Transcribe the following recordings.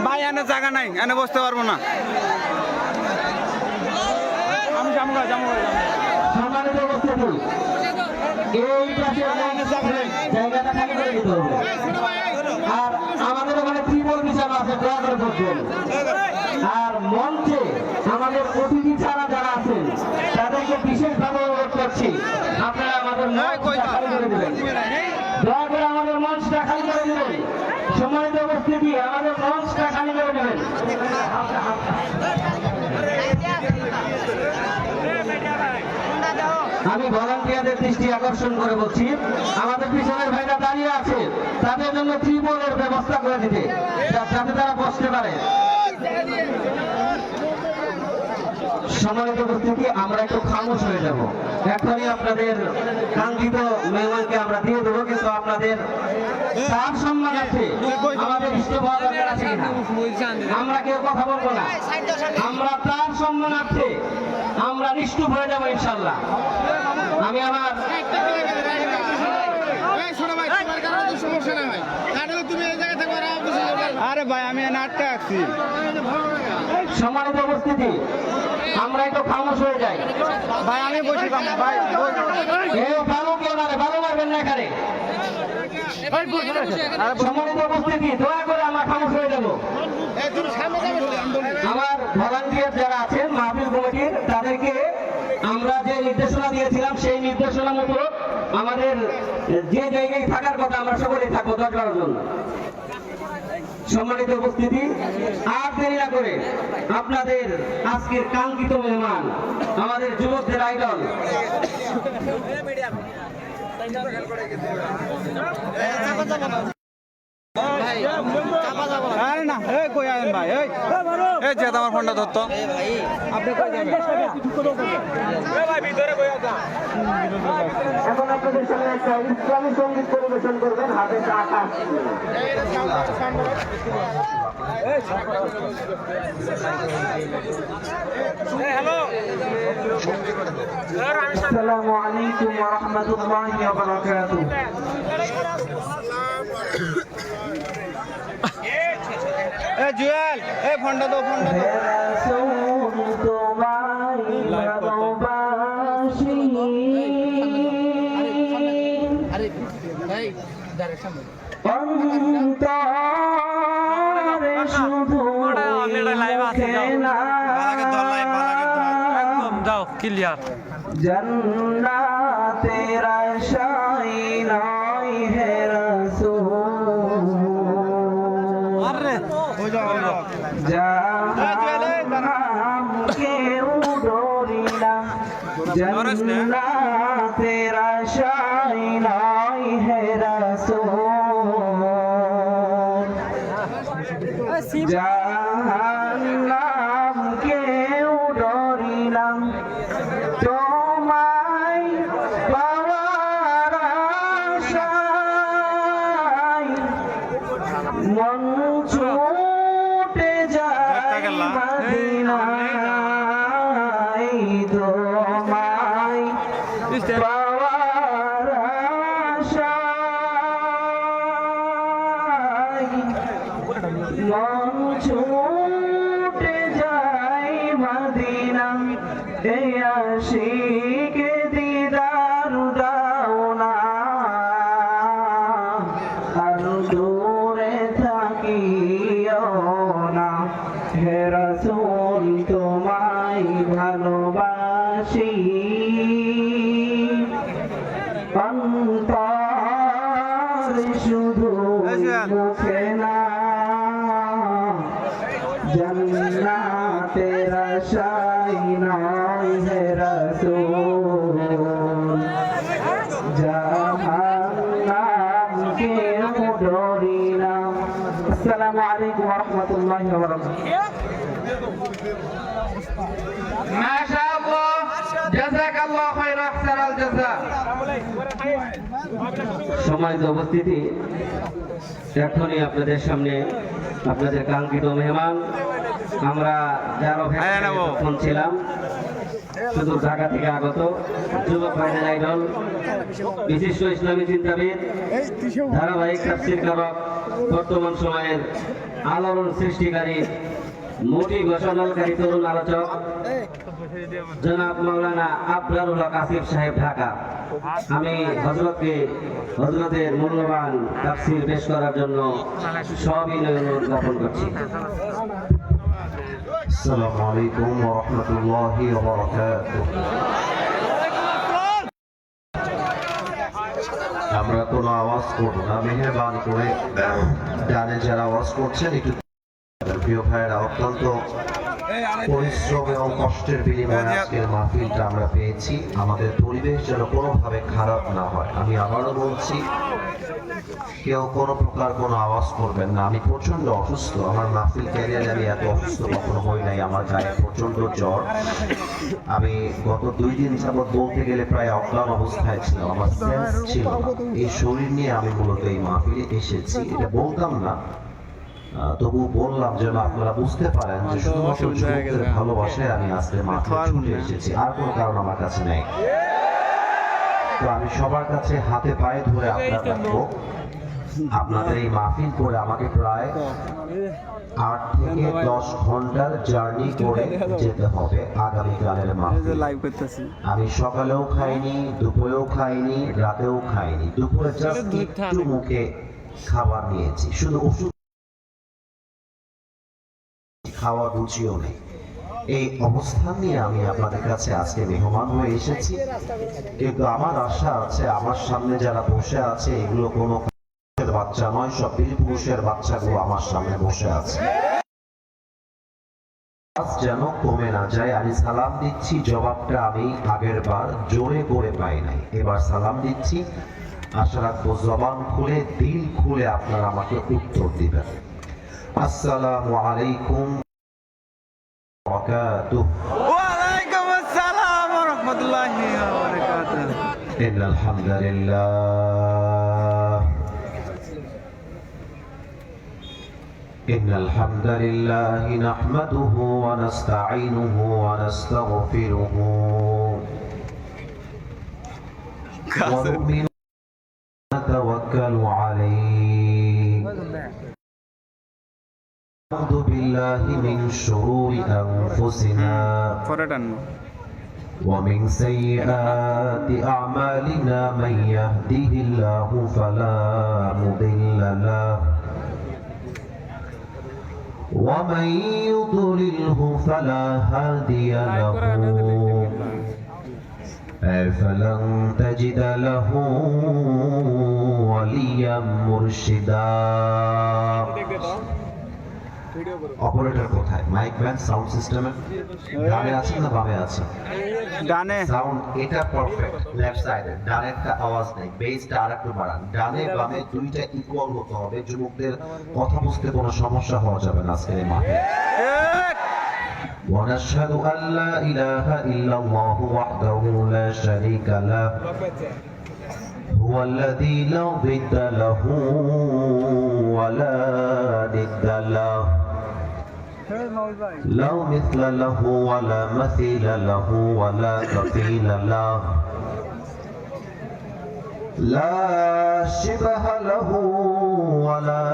ভাই এনে জায়গা নাই, এনে বসতে পারবো না। আমি যাবো। সম্মানিত উপস্থিতি, এই পাশে জায়গাটা খালি করে দিতে হবে। আর আমাদের ওখানে ত্রিপল বিছানো আছে, দয়া করে বসবেন। আর মঞ্চে আমাদের অতিথি ছাড়া যারা আছেন তাদেরকে বিশেষভাবে অনুরোধ করছি, আপনারা আমাদের মঞ্চটা খালি করে দেবেন। দয়া করে আমাদের মঞ্চটা খালি করে দেবেন। সম্মানিত উপস্থিতি, আমাদের মঞ্চটা খালি করে দেবেন। আমি ভলান্টিয়ারদের দৃষ্টি আকর্ষণ করে বলছি, আমাদের পিছনের ভাইরা দাঁড়িয়ে আছে, তাদের জন্য ত্রিপলের ব্যবস্থা করে দিতে, যাতে তারা বসতে পারে। সম্মানিত উপস্থিতি, আমরা একটু খামোশ হয়ে যাব। এখনই আপনাদের কাঙ্ক্ষিত মেহমানকে আমরা দিয়ে দেবো, কিন্তু আপনাদের তার সম্মান আছে, আমাদের ইষ্টভাব আছে কিনা আমরা কেউ কথা বলবো না। আমরা তার সম্মান আছে, আমরা নিষ্ঠুপ হয়ে যাবো ইনশাল্লাহ। আমি আমার আরে ভাই আমি এনে আটকে আছি। সম্মানিত উপস্থিতি, আমরা একটু খামোশ হয়ে যাই। ভাই আমি বসি ভাই, ভালো কেউ না, ভালো লাগবেন না এখানে। সম্মানিত উপস্থিতি, দয়া করে আমরা খামোশ হয়ে যাব। আমার ভলান্টিয়ার যারা আছেন মাহফিল কমিটির, তাদেরকে আমরা যে নির্দেশনা দিয়েছিলাম সেই নির্দেশনা মতো আমাদের যে জায়গায় থাকার কথা আমরা সকলেই থাকবো 10-12 জন। সম্মানিত উপস্থিতি, আর দেরি না করে আপনাদের আজকের কাঙ্ক্ষিত মেহমান, আমাদের যুবকদের আইডল আরে না এই কই আছেন ভাই, এই যে আমার ফোনটা ধরতো। আপনি কই যাবেন? ভাই ভিতরে কই আছেন? এখন আপনাদের সামনে একটা ইসলামী সঙ্গীত পরিবেশন করবেন হাফেজ আকাশ। হ্যালো, আসসালামু আলাইকুম ওয়া রাহমাতুল্লাহি ওয়া বারাকাতুহু। এ জুয়েল, এই ফোনটা দাও, ফোনটা দাও। जन्नतेर शाइनाई है रसूल जहां के उडोरीना जन्नतेर शाइनाई है रसूल जहां के उडोरीना তোমায় পাওয়ার আশায় মন ছুটে যায় মদিনায় তোমায় পাওয়ার আশায় মন ছুটে যায় মদিনা এই আশিকে দিদার দাও না আর দূরে থাকিও না হে রাসূল তোমায় ভালোবাসি অন্তর শুধু মুখে না जन्नतेर शाइनाई है रसूल जहन्नम के उडोरीना। अस्सलामु अलैकुम व रहमतुल्लाहि व बाराकातुहू। माशाअल्लाह, জাযাকাল্লাহু খায়রা, আহসানাল জাযা। সম্মানিত উপস্থিতি, এখনই আপনাদের সামনে আপনাদের কাঙ্ক্ষিত মেহমান, আমরা যারা ফোন ছিলাম শুধু ঢাকা থেকে আগত যুবক ভাইদের আইডল, বিশিষ্ট ইসলামী চিন্তাবিদ, ধারাবাহিক তাফসীর কারক, বর্তমান সময়ের আলোড়ন সৃষ্টিকারী, মোটি ঘোষণাকারী তরুণ আলোচক জনাব মাওলানা আবরারুল হক আসিফ সাহেব, ঢাকা। আমি হযরতের মূল্যবান তাফসীর পেশ করার জন্য সবিনয় অনুরোধ জ্ঞাপন করছি। আসসালামু আলাইকুম ওয়া রাহমাতুল্লাহি ওয়া বারাকাতুহু। আমরা কোনো আওয়াজ করব না, মেহেরবানি করে ডানে যারা আওয়াজ করছেন একটু। প্রিয় ভাইয়েরা, অত্যন্ত পরিশ্রম এবং কষ্টের বিনিময়ে আজকের মাহফিলটা আমরা পেয়েছি। আমাদের পরিবেশ যেন কোনোভাবে খারাপ না হয়। আমি আবারও বলছি, কেউ কোনো প্রকার কোনো আওয়াজ করবেন না। আমি প্রচন্ড অসুস্থ, আমার মাহফিল ক্যারিয়ারে আমি এত অসুস্থ কখনো হই নাই। আমার গায়ে প্রচন্ড জ্বর। আমি গত 2 দিন যাবৎ বলতে গেলে প্রায় অজ্ঞান অবস্থায় ছিলাম, আমার সেন্স ছিল না। এই শরীর নিয়ে আমি মূলত এই মাহফিলে এসেছি, এটা বলতাম না, তবু বললাম যেন আপনারা বুঝতে পারেন যে শুধুমাত্র যুবকদের ভালোবাসায় আমি আজকে মাঠে ছুটে এসেছি, আর কোনো কারণ আমার কাছে নেই। তো আমি সবার কাছে হাতে পায়ে ধরে আপনারা রাখবো, আপনাদের এই মাহফিল করে আমাকে প্রায় 8 থেকে 10 ঘন্টার জার্নি করে যেতে হবে আগামীকালের মাহফিল। আমি সকালেও খাইনি, দুপুরেও খাইনি, রাতেও খাইনি। দুপুরে জাস্ট একটু মুখে খাবার নিয়েছি, শুধু ওষুধ খাওয়ার রুচিও নেই। এই অবস্থান নিয়ে আমি আপনাদের কাছে আজকে মেহমান হয়ে এসেছি, কিন্তু আমার আশা আছে আমার সামনে যারা বসে আছে এগুলো কোনো বাচ্চা নয়, সব বীর পুরুষের বাচ্চাগুলো আমার সামনে বসে আছে। যেন কমে না যায়। আমি সালাম দিচ্ছি, জবাবটা আমি আগের বার জোরে করে পাই নাই, এবার সালাম দিচ্ছি। আশা রাখবো জবান খুলে, দিল খুলে আপনারা আমাকে উত্তর দিবেন। আসসালামু আলাইকুম ওয়া ওয়ালাইকুম আসসালাম ওয়া রাহমাতুল্লাহি ওয়া বারাকাতুহু। ইন্নাল হামদুলিল্লাহ ইন্নাল হামদুলিল্লাহি নাহমাদুহু ওয়া নাস্তাঈনুহু ওয়া নাস্তাগফিরুহু ওয়া নু'মিনু ওয়া নাতাওয়াক্কালু আলাইহি। أعوذ بالله من شرور أنفسنا ومن سيئات أعمالنا، من يهده الله فلا مضل له ومن يضلله فلا هادي له، فلن تجد له وليا مرشدا। অপারেটর কোথায়? মাইক ব্যান্ড সাউন্ড সিস্টেমে ডানে আছে না বামে আছে? ডানে। সাউন্ড এটা পারফেক্ট, লেফট সাইডে ডানেরটা আওয়াজ নেই, বেসটা আরেকটু বাড়ান। ডানে বামে দুইটা ইকুয়াল হতে হবে, যুবকদের কথা বুঝতে কোনো সমস্যা হওয়া যাবে না আজকের এই মাঠে। ونشهد أن لا إله إلا الله وحده لا شريك له هو الذي لا ضد له ولا ند له لا مثل له ولا مثيل له ولا كفيل له لا شبه له ولا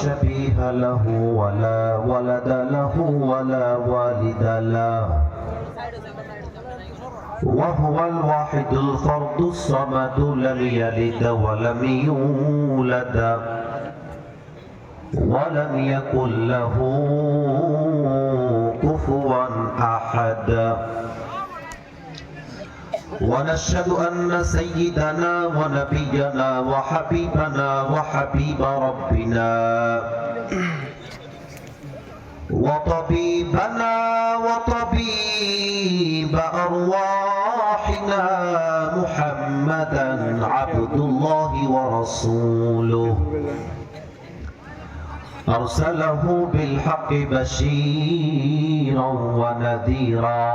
شبيه له ولا ولد له ولا والد له وهو الواحد الفرد الصمد لم يلد ولم يولد ولم يكن له كفوا أحد ونشهد أن سيدنا ونبينا وحبيبنا وحبيب ربنا وطبيبنا وطبيب أرواحنا محمدا عبد الله ورسوله أرسله بالحق بشيرا ونذيرا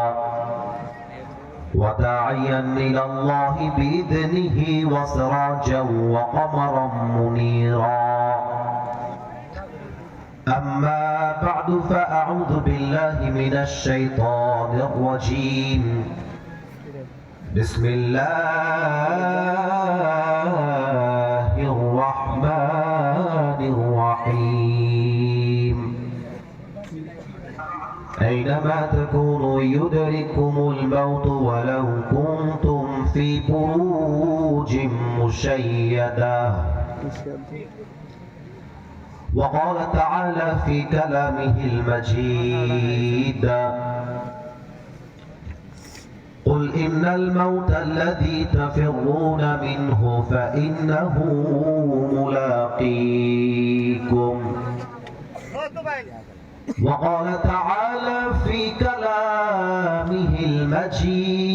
وداعيا إلى الله بإذنه وسراجا وقمرا منيرا أما بعد فأعوذ بالله من الشيطان الرجيم بسم الله الرحمن الرحيم أينما تكونوا يدرككم الموت ولو كنتم في بروج مشيدة وقال تعالى في كلامه المجيد قل إن الموت الذي تفرون منه فإنه ملاقيكم وقال تعالى في كلامه المجيد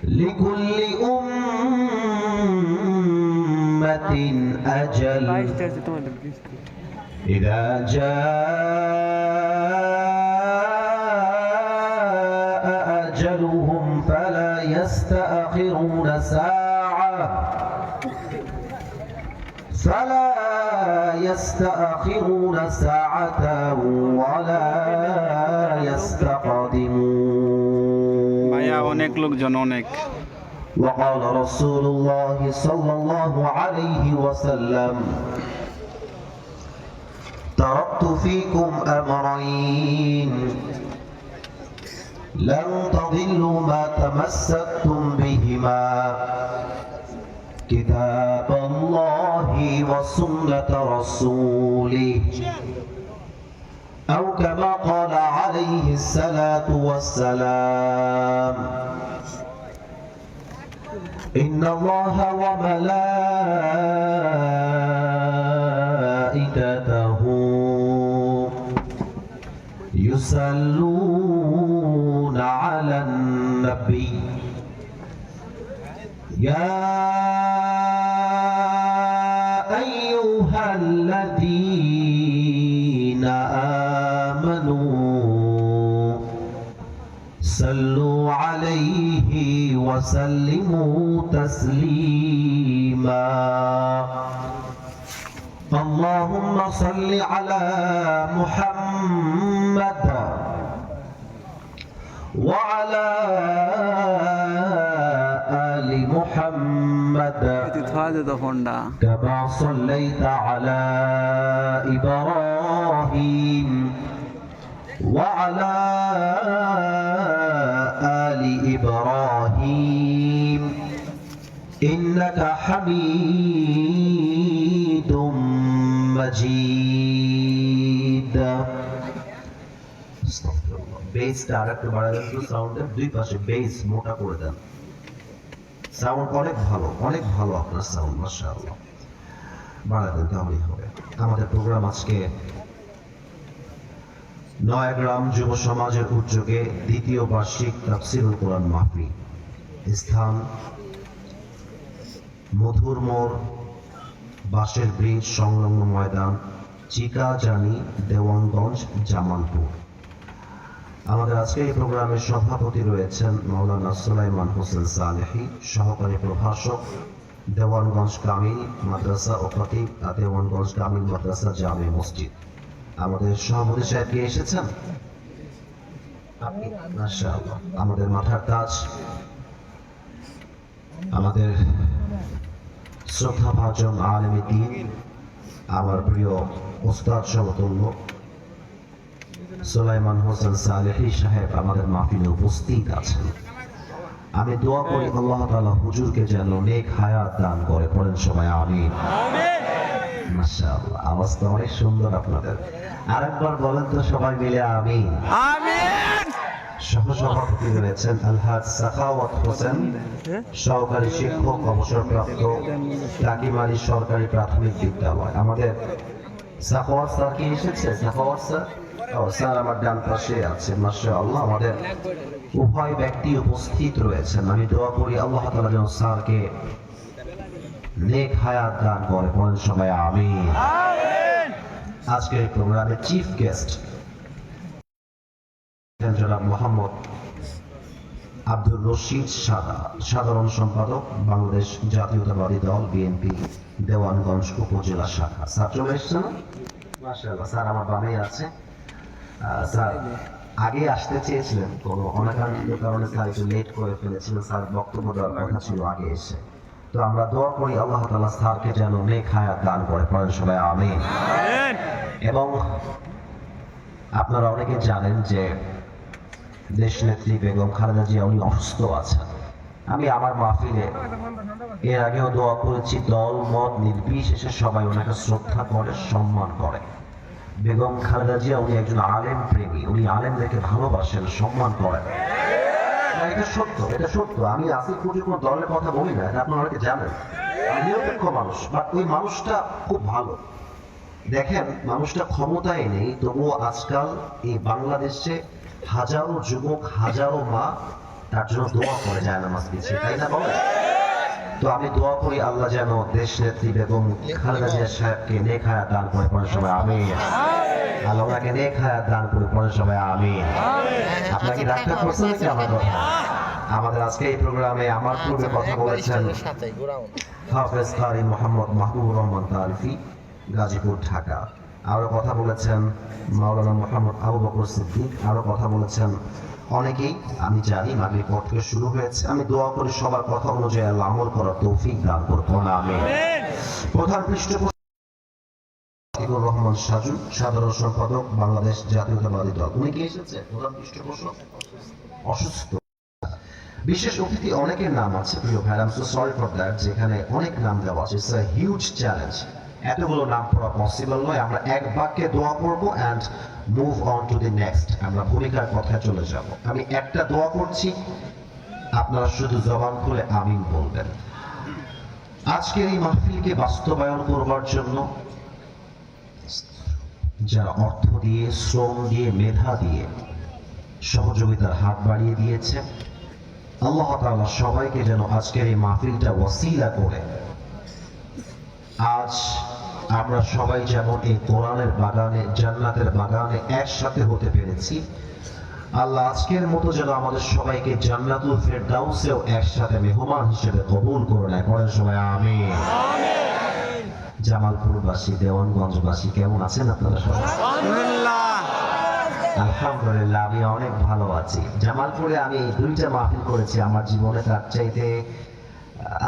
لكل أمة أجل إذا جاء أجلهم فلا يستأخرون ساعة ولا يستقدمون ভাইয়া অনেক লোকজন অনেক وقال رسول الله صلى الله عليه وسلم تركت فيكم أمرين لن تضلوا ما تمسكتم بهما كتاب الله وسنة رسوله أو كما قال عليه الصلاة والسلام إن الله وملائكته يصلون على النبي يا أيها الذين آمنوا صلوا عليه وسلموا تسليما اللهم صل على محمد وعلى آل محمد كما صليت على إبراهيم وعلى آل إبراهيم إنك حميد مجيد বেসটা আরেকটু বাড়ায় দেন তো সাউন্ডের দুই পাশে বেস মোটা করে দেন সাউন্ড অনেক ভালো আপনার সাউন্ড মাশাআল্লাহ বাড়ায় দেন তাহলেই হবে আমাদের প্রোগ্রাম আজকে নয়াগ্রাম যুব সমাজের উদ্যোগে দ্বিতীয় বার্ষিক তাফসীরুল কোরআন মাহফিল স্থান মধুর মোড় বাঁশের ব্রিজ সংলগ্ন ময়দান চিকাজানি দেওয়ানগঞ্জ জামালপুর আমাদের আজকে এই প্রোগ্রামের সভাপতি রয়েছেন মাওলানা সুলাইমান হোসেন সালেহী সহকারী প্রভাষক দেওয়ানগঞ্জ কামিল মাদ্রাসা ও খতিব দেওয়ানগঞ্জ কামিল মাদ্রাসা জামে মসজিদ আমাদের সভাপতি সাহেব কি এসেছেন মাশাআল্লাহ আমাদের মাথার তাজ আমাদের শ্রদ্ধাভাজন আলেমে দ্বীন আমার প্রিয় ওস্তাদ সমতুল্য সুলাইমান হোসেন সালেহী সাহেব আমাদের মাহফিলে উপস্থিত আছেন আমি দোয়া করি আল্লাহ তাআলা হুজুরকে যেন নেক হায়াত দান করে পড়েন সবাই আমিন মাশাআল্লাহ আওয়াজটা অনেক সুন্দর আপনাদের আরেকবার বলেন তো সবাই মিলে আমিন আমিন সহসভাপতি রয়েছেন আলহাজ সাখাওয়াত হোসেন সহকারী শিক্ষক অবসরপ্রাপ্ত টাকিমারি সরকারি প্রাথমিক বিদ্যালয় আমাদের সাখাওয়াত স্যার কি এসেছে সাখাওয়াত স্যার স্যার আমার ডান পাশে আছে মাশাআল্লাহ আমাদের উভয় ব্যক্তি উপস্থিত রয়েছেন আমি দোয়া করি আল্লাহ তাআলা যেন স্যারকে নেক হায়াত দান করে বলেন সবাই আমিন আজকের প্রোগ্রামের চিফ গেস্ট জনাব মোহাম্মদ আব্দুর রশিদ সাদা সাধারণ সম্পাদক বাংলাদেশ জাতীয়তাবাদী দল বিএনপি দেওয়ানগঞ্জ উপজেলা শাখা। স্যার চলে এসছেন? মাশাআল্লাহ, স্যার আমার বামেই আছে। স্যার আগে আসতে চেয়েছিলেন, কোনো অনাকাঙ্ক্ষিত কারণে স্যার একটু লেট করে ফেলেছিলেন। স্যার বক্তব্য দেওয়ার কথা ছিল আগে এসে। তো আমরা দোয়া করি আল্লাহ তাআলা স্যারকে যেন নেক হায়াত দান করে, পড়েন সবাই আমিন। এবং আপনারা অনেকে জানেন যে দেশনেত্রী বেগম খালেদা জিয়া উনি অসুস্থ আছেন। আমি আমার মাহফিলে এর আগেও দোয়া করেছি, দল মত নির্বিশেষে সবাই ওনাকে শ্রদ্ধা করে, সম্মান করে। বেগম খালেদা জিয়া উনি একজন আলেম প্রেমী, উনি আলেমদেরকে ভালোবাসেন, সম্মান করেন। এটা সত্য, এটা সত্য। আমি আসিফ কুটির কোনো দলের কথা বলি না, এটা আপনারা অনেকে জানেন। আমি নিরপেক্ষ মানুষ, বাট ওই মানুষটা খুব ভালো। দেখেন, মানুষটা ক্ষমতায় নেই, তবুও আজকাল এই বাংলাদেশে হাজারো যুবক, হাজারো মা তার জন্য দোয়া করে যায় নামাজ পিছিয়ে, তাই না বলেন? তো আমি দোয়া করি আল্লাহ যেন দেশ নেত্রী বেগম খালেদা জিয়া সাহেবকে নেক হায়াত দান করে, পড়েন সবাই আমিন। আল্লাহ ওনাকে নেক হায়াত দান করে, পড়েন সবাই আমিন। আপনাকে ডাক্তার করছেন নাকি আমার কথা? আমাদের আজকে এই প্রোগ্রামে আমার পূর্বে কথা বলেছেন হাফেজ কারি মোহাম্মদ মাহবুবুর রহমান তারিফি, গাজীপুর, ঢাকা। আরো কথা বলেছেন মাওলানা মোহাম্মদ আবু বকর সিদ্দিক। আরো কথা বলেছেন অনেকেই, আমি জানি। মাগরিব পর থেকে শুরু হয়েছে। আমি দোয়া করি সবার কথা অনুযায়ী আল্লাহ আমল করার তৌফিক দান করুন, আমিন। প্রধান পৃষ্ঠপোষক রহমান সাজু, সাধারণ সম্পাদক বাংলাদেশ জাতীয়তাবাদী দল। উনি কি এসেছে? প্রধান পৃষ্ঠপোষক অসুস্থ। বিশেষ অতিথি অনেকের নাম আছে, প্রিয় ভাই, I am so sorry for that, যেখানে অনেক নাম দেওয়া আছে। ইটস আ হিউজ চ্যালেঞ্জ, এতগুলো নাম পড়া পসিবল নয়। আমরা এক বাক্যে দোয়া করব and move on to the next. আমরা ভূমিকার কথায় চলে যাব। আমি একটা দোয়া করছি, আপনারা শুধু জবান খুলে আমিন বলবেন। আজকের এই মাহফিলকে বাস্তবায়ন করবার জন্য যারা অর্থ দিয়ে, শ্রম দিয়ে, মেধা দিয়ে সহযোগিতার হাত বাড়িয়ে দিয়েছে, আল্লাহ তাআলা সবাইকে যেন আজকের এই মাহফিলটা ওসিলা করে আজ আমরা সবাই যেমন এই কোরআনের বাগানে, জান্নাতের বাগানে একসাথে হতে পেরেছি, আল্লাহ আজকের মতো যেন আমাদের সবাইকে জান্নাতুল ফেরদাউসেও একসাথে মেহমান হিসেবে কবুল করে নেয়, পড়েন সবাই আমিন। জামালপুরবাসী, দেওয়ানগঞ্জবাসী কেমন আছেন আপনারা সবাই? আলহামদুলিল্লাহ, আমি অনেক ভালো আছি। জামালপুরে আমি 2টা মাহফিল করেছি আমার জীবনে, তার চাইতে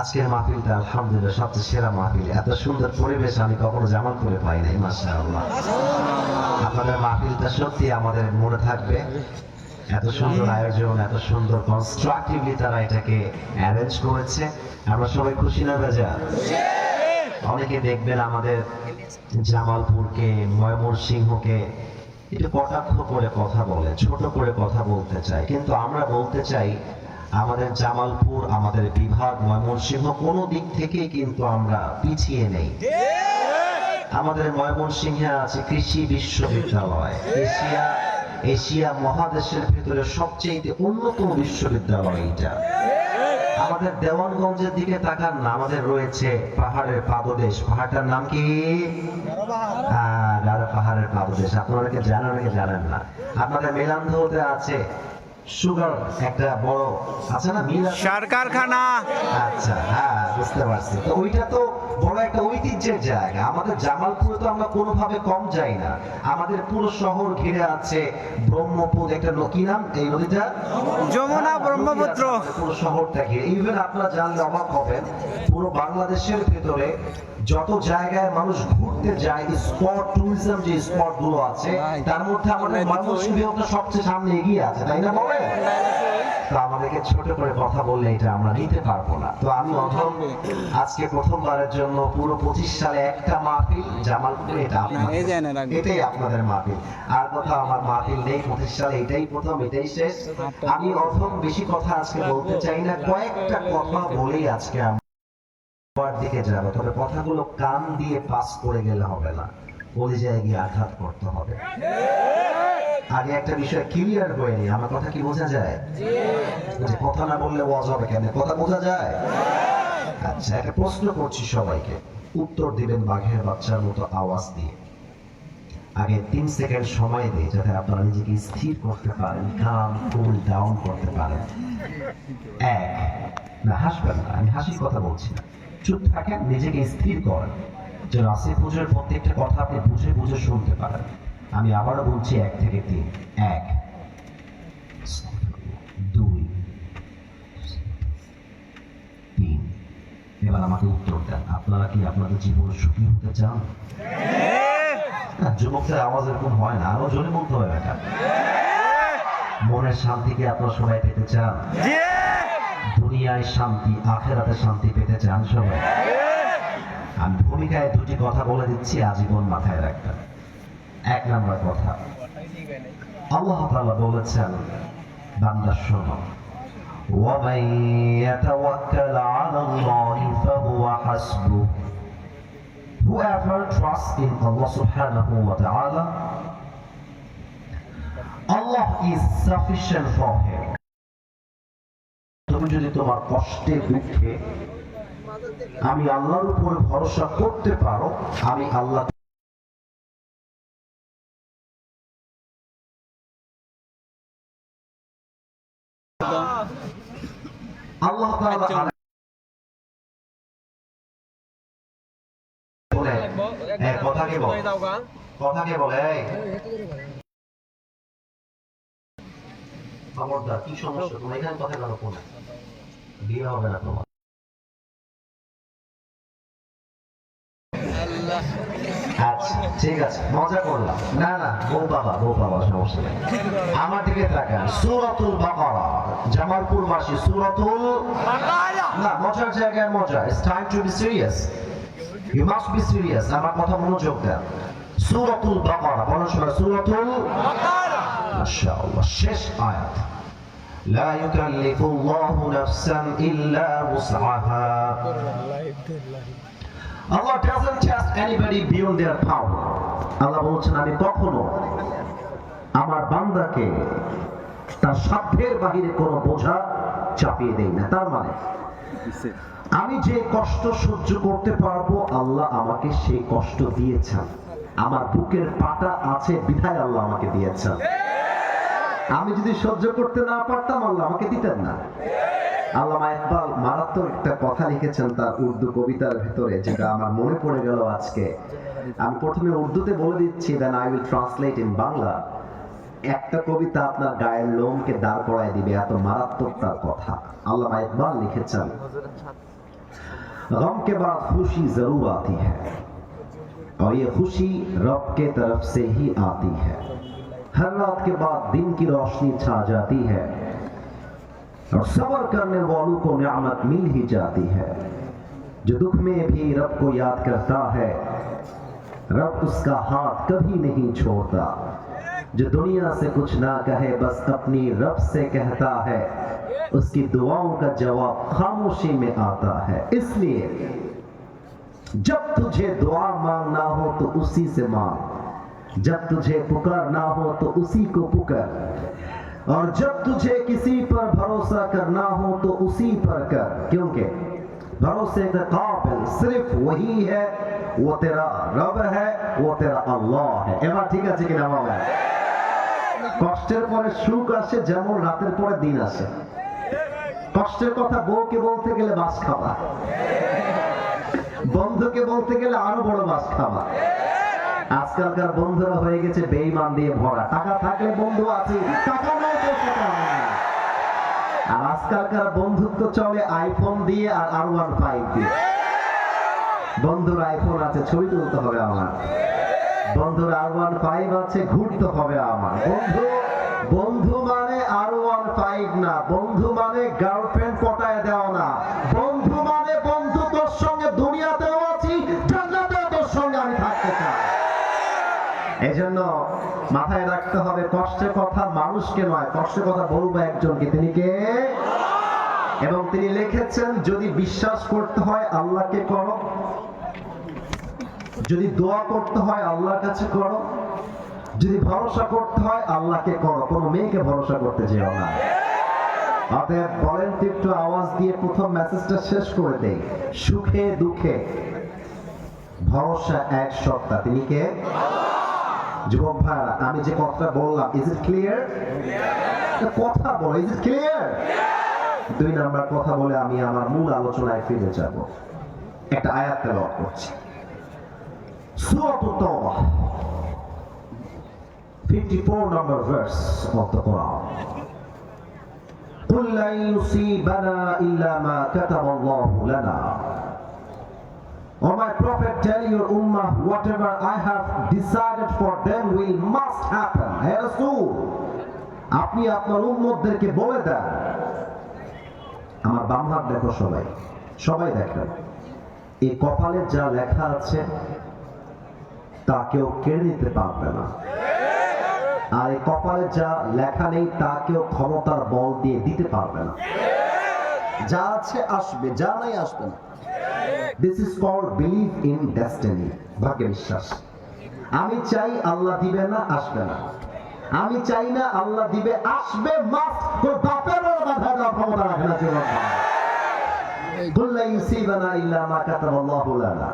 আজকের মাহফিলটা আলহামদুলিল্লাহ সবচেয়ে সেরা মাহফিল। এত সুন্দর পরিবেশ আমি কখনো জামালপুরে পাই নাই, মাশাআল্লাহ। আপনাদের মাহফিলটা সত্যি আমাদের মনে থাকবে। এত সুন্দর আয়োজন, এত সুন্দর কনস্ট্রাকটিভলি তারা এটাকে অ্যারেঞ্জ করেছে। আমরা সবাই খুশি না বেজা? অনেকে দেখবেন আমাদের জামালপুরকে, ময়মনসিংহকে একটু কটাক্ষ করে কথা বলে, ছোট করে কথা বলতে চায়, কিন্তু আমরা বলতে চাই আমাদের জামালপুর, আমাদের বিভাগ ময়মনসিংহ কোনো দিক থেকেই কিন্তু আমরা পিছিয়ে নেই। আমাদের ময়মনসিংহে আছে কৃষি বিশ্ববিদ্যালয়, এশিয়া মহাদেশের ভিতরে সবচেয়ে অন্যতম বিশ্ববিদ্যালয় এটা। আমাদের দেওয়ানগঞ্জের দিকে তাকান না, আমাদের রয়েছে পাহাড়ের পাদদেশ। পাহাড়টার নাম কি? গারো পাহাড়ের পাদদেশ। আপনারা কি জানেন নাকি জানেন না? আপনাদের মেলান্দহতে আছে সুগার, একটা বড় আছে না মিল, সার কারখানা। আচ্ছা, হ্যাঁ বুঝতে পারছি। তো ওইটা তো বড় একটা ঐতিহ্যের জায়গা। আমাদের জামালপুরে তো আমরা কোনোভাবে কম যাই না। আমাদের পুরো শহর ঘিরে আছে ব্রহ্মপুত্র, একটা কি নাম এই নদীটা? যমুনা, ব্রহ্মপুত্র। পুরো শহরটা ঘিরে, ইভেন আপনারা জানলে অবাক হবেন, পুরো বাংলাদেশের ভেতরে যত জায়গায় মানুষ ঘুরতে যায়, স্পট ট্যুরিজম যে স্পট গুলো আছে, তার মধ্যে আমাদের ময়মনসিংহটা সবচেয়ে সামনে এগিয়ে আছে, তাই না বলেন? তো আমাদেরকে ছোট করে কথা বললে এটা আমরা নিতে পারবো না। তো আমি অধম আজকে প্রথমবারের জন্য পুরো 25 সালে একটা মাহফিল জামালপুরে, এটাই আপনাদের মাহফিল। আর কোথাও আমার মাহফিল নেই। 25 সালে এটাই প্রথম, এটাই শেষ। আমি অধম বেশি কথা আজকে বলতে চাই না, কয়েকটা কথা বলেই আজকে দিকে যাবে। তবে কথাগুলো কান দিয়ে পাস করে গেলে হবে না, কলিজায় গিয়ে আঘাত করতে হবে। আগে একটা বিষয় ক্লিয়ার হয়ে নি, আমার কথা কি বোঝা যায়? যে কথা না বললে ওয়াজ হবে কেন? কথা বোঝা যায়? আচ্ছা, একটা প্রশ্ন করছি সবাইকে, উত্তর দিবেন বাঘের বাচ্চার মতো আওয়াজ দিয়ে। আগে 3 সেকেন্ড সময় দিই যাতে আপনারা নিজেকে স্থির করতে পারেন, কাম কুল ডাউন করতে পারেন। 1, না হাসবেন না, আমি হাসির কথা বলছি না। চুপ থাকেন, নিজেকে স্থির করেন যে রাসি পুজোর প্রত্যেকটা কথা আপনি বুঝে বুঝে শুনতে পারেন। আমি আবারও বলছি 1 থেকে 3। 1, 2, 3। এবার আমাকে উত্তর দেন, আপনারা কি আপনাদের জীবনে সুখী হতে চান? যুবকদের আওয়াজ এরকম হয় না, আরো জোরে বলতে হবে এটা। মনের শান্তি কি আপনারা সবাই পেতে চান? দুনিয়ায় শান্তি, আখেরাতে শান্তি পেতে চান সবাই? আমি ভূমিকায় 2টি কথা বলে দিচ্ছি, আজীবন মাথায় রাখবেন। 1 নম্বর কথা, আল্লাহ তাআলা বলেছেন, বান্দা শোনো, وَمَن يَتَوَكَّلْ عَلَى اللَّهِ فَهُوَ حَسْبُهُ. Whoever trusts in Allah subhanahu wa ta'ala, Allah is sufficient for him. তুমি যদি তোমার কষ্টে দুঃখে আমি আল্লাহর উপরে ভরসা করতে পারো, আমি আল্লাহ আল্লাহ তাআলা বলে, কথা কে বলে, কথা কে বলে, খবরদার, কি সমস্যা তোমার এখানে কথা কেন বলে? বিয়ে হবে না তোমার? আচ্ছা ঠিক আছে, মজা করলাম। না না, বউ বাবা সমস্যা নেই। আমার দিকে তাকান, সূরাতুল বাকারা, জামালপুর মাসি সূরাতুল বাকারা। না, মজার জায়গায় মজা। It's time to be serious. You must be serious. আমার কথা মনোযোগ দেন। সূরাতুল বাকারা, বলো সবাই, সূরাতুল বাকারা। মাশাআল্লাহ, শেষ আয়াত। لا يكلف الله نفسا إلا وسعها. Allah doesn't test anybody beyond their power. আল্লাহ বলছেন, আমি কখনো আমার বান্দাকে তার সাধ্যের বাহিরে কোনো বোঝা চাপিয়ে দেই না। তার মানে আমি যে কষ্ট সহ্য করতে পারবো, আল্লাহ আমাকে সেই কষ্ট দিয়েছেন। আমার বুকের পাটা আছে বিধায় আল্লাহ আমাকে দিয়েছেন। আমি যদি সহ্য করতে না পারতাম, আল্লাহ আমাকে দিতেন না। আল্লামা ইকবাল মারাত্মক একটা কথা লিখেছেন তার উর্দু কবিতার ভিতরে, যেটা আমার মনে পড়ে গেল আজকে। আমি প্রথমে উর্দুতে বলে দিচ্ছি, then I will translate in Bangla. একটা কবিতা আপনার গায়ের লোমকে দাঁড় করায় দিবে, এত মারাত্মক তার কথা। আল্লামা ইকবাল লিখেছেন, गम के बाद खुशी जरूर आती है और ये खुशी रब के तरफ से ही आती है। हर रात के बाद दिन की रोशनी छा जाती है और सब्र करने वालों को नियामत मिल ही जाती है। जो दुख में भी रब को याद करता है, रब उसका हाथ कभी नहीं छोड़ता। जो दुनिया से कुछ ना कहे, बस अपनी रब से कहता है, उसकी दुआओं का जवाब खामोशी में आता है। इसलिए जब तुझे दुआ मांगना हो तो उसी से मांग, जब तुझे पुकारना हो तो उसी को पुकार, और जब तुझे किसी पर भरोसा करना हो तो उसी पर कर, क्योंकि भरोसे का काबिल सिर्फ वही है, वो तेरा रब है, वो तेरा अल्लाह है। এবার ঠিক আছে কিনা বাবা? কষ্টের পরে সুখ আসে, যেমন রাতের পরে দিন আসে। কষ্টের কথা বউকে বলতে গেলে বাস খাওয়া, বন্ধুকে বলতে গেলে আরো বড় বাস খাওয়া। আজকালকার বন্ধুরা হয়ে গেছে বেঈমান দিয়ে ভরা। টাকা থাকলে বন্ধু আছে, টাকা নাই তো সেটা না। আর আজকালকার বন্ধুত্ব চলে আইফোন দিয়ে আর R15 দিয়ে। বন্ধুর আইফোন আছে, ছবি তুলতে হবে আমার। বন্ধুর R15 আছে, ঘুরতে হবে আমার। বন্ধু মানে R15 না, বন্ধু মানে গার্লফ্রেন্ড পটায় দেওয়া না। বন্ধু মানে বন্ধু তোর সঙ্গে দুনিয়াতেও আছি, জান্নাতেও তোর সঙ্গে আমি থাকতে চাই। এজন্য মাথায় রাখতে হবে, কষ্টের কথা মানুষকে নয়, কষ্টের কথা বলবো একজনকে। তিনি কে? এবং তিনি লিখেছেন, যদি বিশ্বাস করতে হয় আল্লাহকে করো, যদি দোয়া করতে হয় আল্লাহর কাছে করো, যদি ভরসা করতে হয় আল্লাহকে করো, কোনো মেয়েকে ভরসা করতে যেও না। অতএব বলেন তো একটু আওয়াজ দিয়ে প্রথম মেসেজটা শেষ করে দেই। সুখে দুঃখে ভরসা এক সত্তা, তিনি কে? যুবক ভাইরা, আমি যে কথাটা বললাম, ইজ ইট ক্লিয়ার? কথা বল, ইজ ইট ক্লিয়ার? 2 নাম্বার কথা বলে আমি আমার মূল আলোচনায় ফিরে যাব। একটা আয়াত তেলাওয়াত করছি। সূরাতুত তাওবাহ 54 number verse of the Quran. قُلْ لَنْ يُصِيبَنَا إِلَّا مَا كَتَبَ اللَّهُ لَنَا. O my Prophet, tell your ummah, whatever I have decided for them will must happen. হে রাসূল, আপনি আপনার উম্মতদেরকে বলে দেন। আমার বাম হাত দেখো সবাই, সবাই দেখেন। এই কপালে যা লেখা আছে তা কেউ কেড়ে নিতে পারবে না, আর এই কপালে যা লেখা নেই তা কেউ ক্ষমতার বল দিয়ে দিতে পারবে না। যা আছে আসবে, যা নাই আসবে না। This is called belief in destiny, ভাগ্য বিশ্বাস। আমি চাই আল্লাহ দিবে না, আসবে না। আমি চাই না আল্লাহ দিবে, আসবে মাস্ট। তোর বাপের বাধা দেওয়ার ক্ষমতা রাখে না জীবন। قُلْ لَنْ يُصِيبَنَا إِلَّا مَا كَتَبَ اللَّهُ لَنَا।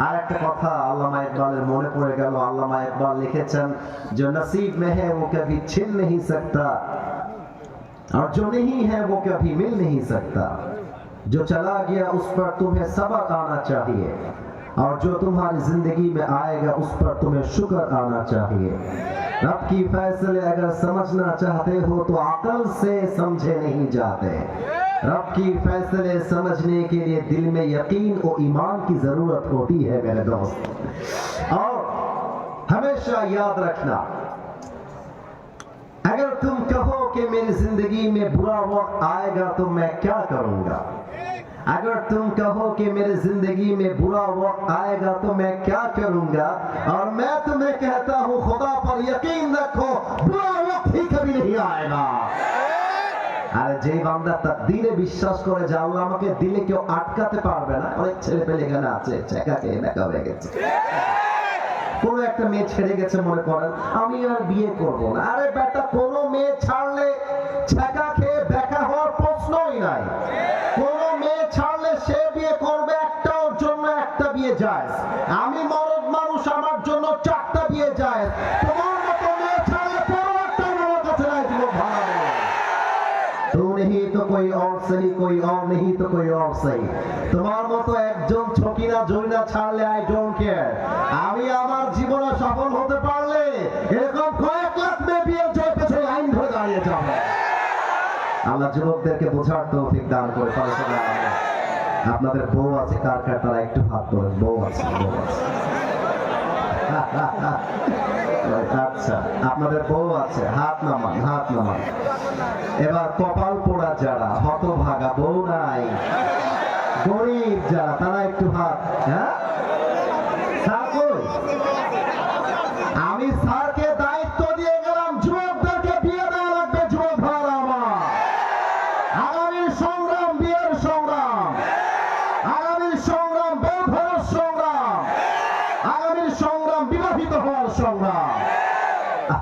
আর একটা কথা আল্লামা ইকবালের মনে পড়ে গেল। আল্লামা ইকবাল লিখেছেন, जो नसीब में है वो कभी छिन नहीं सकता और जो नहीं है वो कभी मिल नहीं सकता। जो चला गया उस पर तुम्हें सब्र आना चाहिए और जो तुम्हारी जिंदगी में आएगा उस पर तुम्हें शुक्र आना चाहिए। रब की फैसले अगर समझना चाहते हो तो अकल से समझे नहीं जाते। रब की फैसले समझने के लिए दिल में यकीन और ईमान की जरूरत होती है मेरे दोस्त। और हमेशा याद रखना, अगर तुम कहो कि मेरी जिंदगी में बुरा वक्त आएगा तो मैं क्या करूंगा, अगर तुम कहो कि मेरी जिंदगी में बुरा वक्त आएगा तो मैं क्या करूंगा, और मैं तुम्हें कहता हूं खुदा पर यकीन रखो बुरा वक्त ही कभी नहीं आएगा। আর যে বান্দা তাকদীরে বিশ্বাস করে যে আল্লাহ আমাকে দিলে কেউ আটকাতে পারবে না, অনেক ছেলে পেলে এখানে আছে ছেঁকা খেয়ে দেখা হয়ে গেছে। কোন একটা মেয়ে ছেড়ে গেছে, মনে করেন আমি আর বিয়ে করব না। আরে বেটা, কোন মেয়ে ছাড়লে ছেঁকা খেয়ে দেখা হওয়ার প্রশ্নই নাই। কোন মেয়ে ছাড়লে সে বিয়ে করবে, একটার জন্য একটা বিয়ে যায়। আমি মরদ মানুষ, আমার জন্য 4টা বিয়ে যায়। তোমার মতো মেয়ে ছাড়লে পরবর্তী আমার কাছে নাই জীবন ভালো। तू नहीं तो कोई और सही, कोई और नहीं तो कोई और सही। তোমার মতো একজন ছকিনা জয়না ছাড়লে আই ডোন্ট কেয়ার। আমি আমার জীবনে সফল হতে পারলে এরকম কয়েক লাখ মেয়ে বিয়ের জয় পেছে লাইন ধরে দাঁড়িয়ে যাব। আল্লাহ যুবকদেরকে বোঝার তৌফিক দান করে। আপনাদের বউ আছে কার কার, তারা একটু হাত তোলেন। বউ আছে, বউ আছে। আচ্ছা, আপনাদের বউ আছে, হাত নামান, হাত নামান। এবার কপাল পোড়া যারা, হতভাগা, বউ নাই, গরিব যারা, তারা একটু হাত। হ্যাঁ, আমি স্যারকে দায়িত্ব দিয়ে গেলাম, যুবকদেরকে বিয়ে দেওয়া লাগবে। যুবক ভাইরা আমার, আগামী সংগ্রাম বিয়ের সংগ্রাম, আগামী সংগ্রাম বউ ধরার সংগ্রাম, আগামী সংগ্রাম বিবাহিত হওয়ার সংগ্রাম।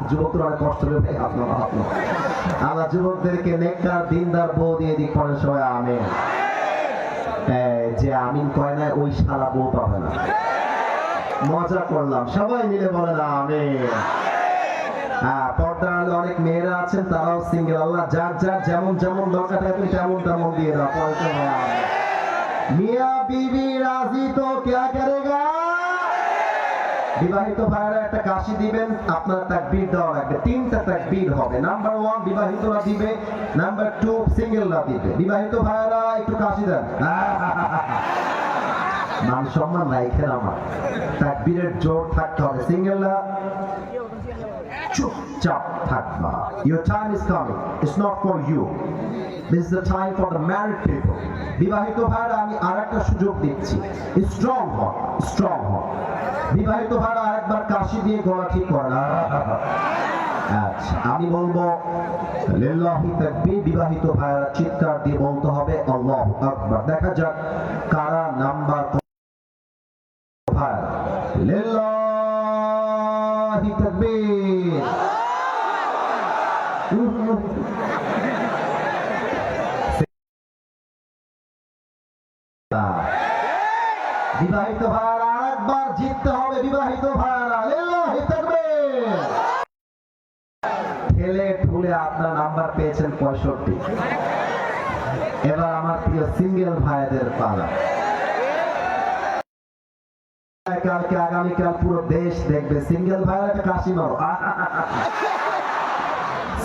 যুবকরা অনেক কষ্ট করে ভাই, আপনারা আল্লাহ যুবকদেরকে নেককার দিনদার বউ দিয়ে দিক। পরে সবাই আমিন। যে আমিন কয় না ওই শালা বউ পাবে না। মজা করলাম, সবাই মিলে বলে না আমিন। পর্দার আলো অনেক মেয়েরা আছেন, তারাও সিঙ্গেল। আল্লাহ যার যার যেমন যেমন দরকার থাকে তেমন তেমন দিয়ে দাও। পয়সা মিয়া বিবি রাজি তো क्या करेगा। বিবাহিত ভাইরা একটা কাশি দিবেন, আপনার তাকবীর দেওয়া লাগবে। 3টা তাকবীর হবে। নাম্বার 1 বিবাহিতরা দিবে, নাম্বার 2 সিঙ্গেলরা দিবে। বিবাহিত ভাইরা একটু কাশি দেন। মান সম্মান রাখেন আমার, তাকবীরের জোর থাকতে হবে। সিঙ্গেলরা চুপচাপ থাকবা। Your time is coming. It's not for you. This is the time for the married people. বিবাহিত ভাইরা আমি আরেকটা সুযোগ দিচ্ছি, স্ট্রং হন, স্ট্রং হন। বিবাহিত ভাইরা আরেকবার কাশি দিয়ে গলা ঠিক করেন। আচ্ছা, আমি বলবো লিল্লাহি তাকবীর, বিবাহিত ভাইরা চিৎকার দিয়ে বলতে হবে আল্লাহু আকবার। দেখা যাক কারা নাম্বার। ভাইরা লিল্লাহি তাকবীর। বিবাহিত ভাইরা আরেকবার জিততে হবে। বিবাহিত ভাইরা লিল্লাহি তাকবীর। ঠেলে ঠুলে আপনার নাম্বার পেয়েছেন 65। এবার আমার প্রিয় সিঙ্গেল ভাইদের পালা। কালকে আগামীকাল পুরো দেশ দেখবে সিঙ্গেল ভাইয়ের একটা কাশি মারো।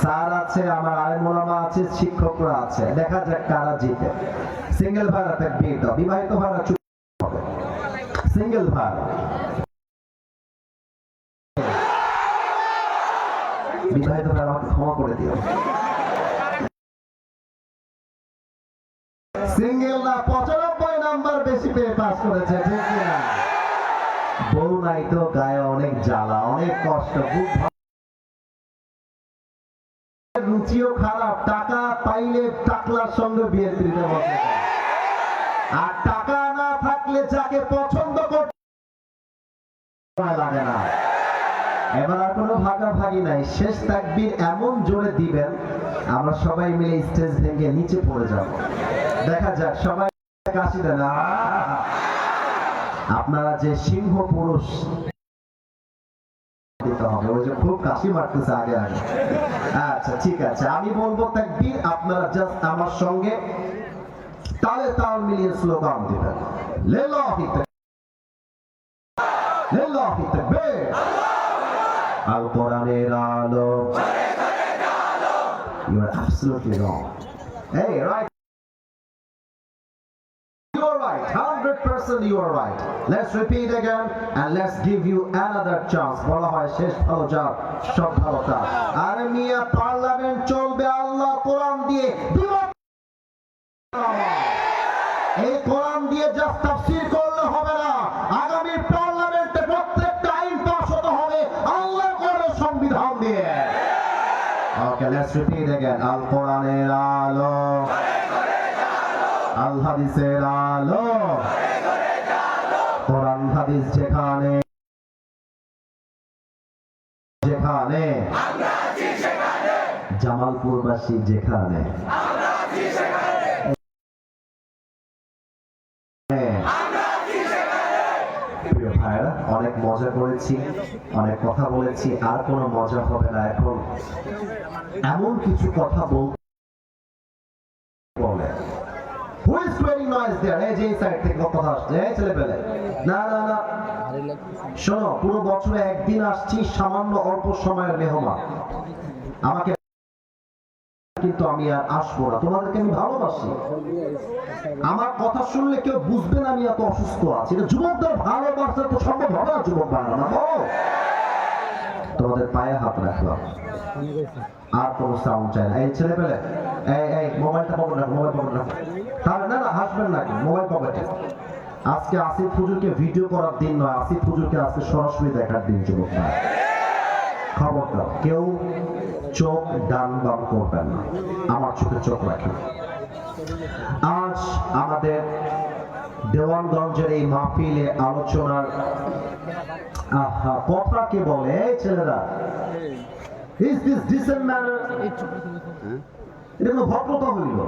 স্যার আছে, আমার আলেমোলামা আছে, শিক্ষকরা আছে, দেখা যাক কারা জিতে। সিঙ্গেল ভাইরা তাকবীর দাও, বিবাহিত ভাইরা চুপ হবে। সিঙ্গেল ভাই বিবাহিত ভাইরা আমাকে ক্ষমা করে দিও। সিঙ্গেলরা 95 নাম্বার বেশি পেয়ে পাস করেছে, ঠিক না? বউ নাই তো গায়ে অনেক জ্বালা, অনেক কষ্ট, খুব রুচিও খারাপ। টাকা পাইলে টাকলার সঙ্গে বিয়ে দিতে বসে, আর টাকা না থাকলে যাকে পছন্দ করতে লাগে না। এবার আর কোনো ভাগাভাগি নাই, শেষ তাকবীর এমন জোরে দিবেন আমরা সবাই মিলে স্টেজ ভেঙে নিচে পড়ে যাব। দেখা যাক সবাই কাশি দেন। আপনারা যে সিংহ পুরুষ দিতে হবে, ওই যে খুব কাশি মারতেছে আগে আগে। আচ্ছা ঠিক আছে, আমি বলবো তাকবীর, আপনারা জাস্ট আমার সঙ্গে তালে তাল মিলিয়ে স্লোগান দিবেন। লিল্লাহি তাকবীর, লিল্লাহি তাকবীর। আল কোরআনের আলো। You are absolutely wrong. Hey, right. You are right. 100% you are right. Let's repeat again and let's give you another chance. বলা হয় শেষ ভালো যার সব ভালো তার। আরে মিয়া, পার্লামেন্ট চলবে আল্লাহ কোরআন দিয়ে। এই কোরআন দিয়ে জাস্ট তাফসীর করলে হবে না, আগামী পার্লামেন্টে প্রত্যেকটা আইন পাস হতে হবে আল্লাহ কোরআনের সংবিধান দিয়ে। Okay, let's repeat again. আল কোরআনের আলো, আল হাদিসের আলো, কোরআন হাদিস যেখানে যেখানে জামালপুরবাসী যেখানে প্রিয় ভাইরা, অনেক মজা করেছি, অনেক কথা বলেছি, আর কোনো মজা হবে না। এখন এমন কিছু কথা বলে Who is creating noise there? এই যে এই সাইড থেকে কথা আসছে, এই ছেলে পেলে। না না না, শোনো, পুরো বছরে একদিন আসছি, সামান্য অল্প সময়ের মেহমান। আমাকে কিন্তু আমি আর আসবো না, তোমাদেরকে আমি ভালোবাসি। আমার কথা শুনলে কেউ বুঝবে না আমি এত অসুস্থ আছি। এটা যুবকদের ভালোবাসা তো সম্ভব হবে না, যুবক ভাইরা না। তোমাদের পায়ে হাত রাখলাম, আর কোনো সাউন্ড চাই না। এই ছেলে পেলে, এই মোবাইলটা পকেটে রাখো, মোবাইল পকেটে রাখো। তাহলে না না, হাসবেন নাকি? মোবাইল পকেটে। আজকে আসিফ হুজুরকে ভিডিও করার দিন নয়, আসিফ হুজুরকে আজকে সরাসরি দেখার দিন, যুবক ভাই। খবরদার কেউ চোখ ডান বাম করবেন না, আমার চোখে চোখ রাখেন। আজ আমাদের দেওয়ানগঞ্জের এই মাহফিলে আলোচনার কথা কে বলে? এই ছেলেরা, is this decent manner? এটা কোনো ভদ্রতা হইল?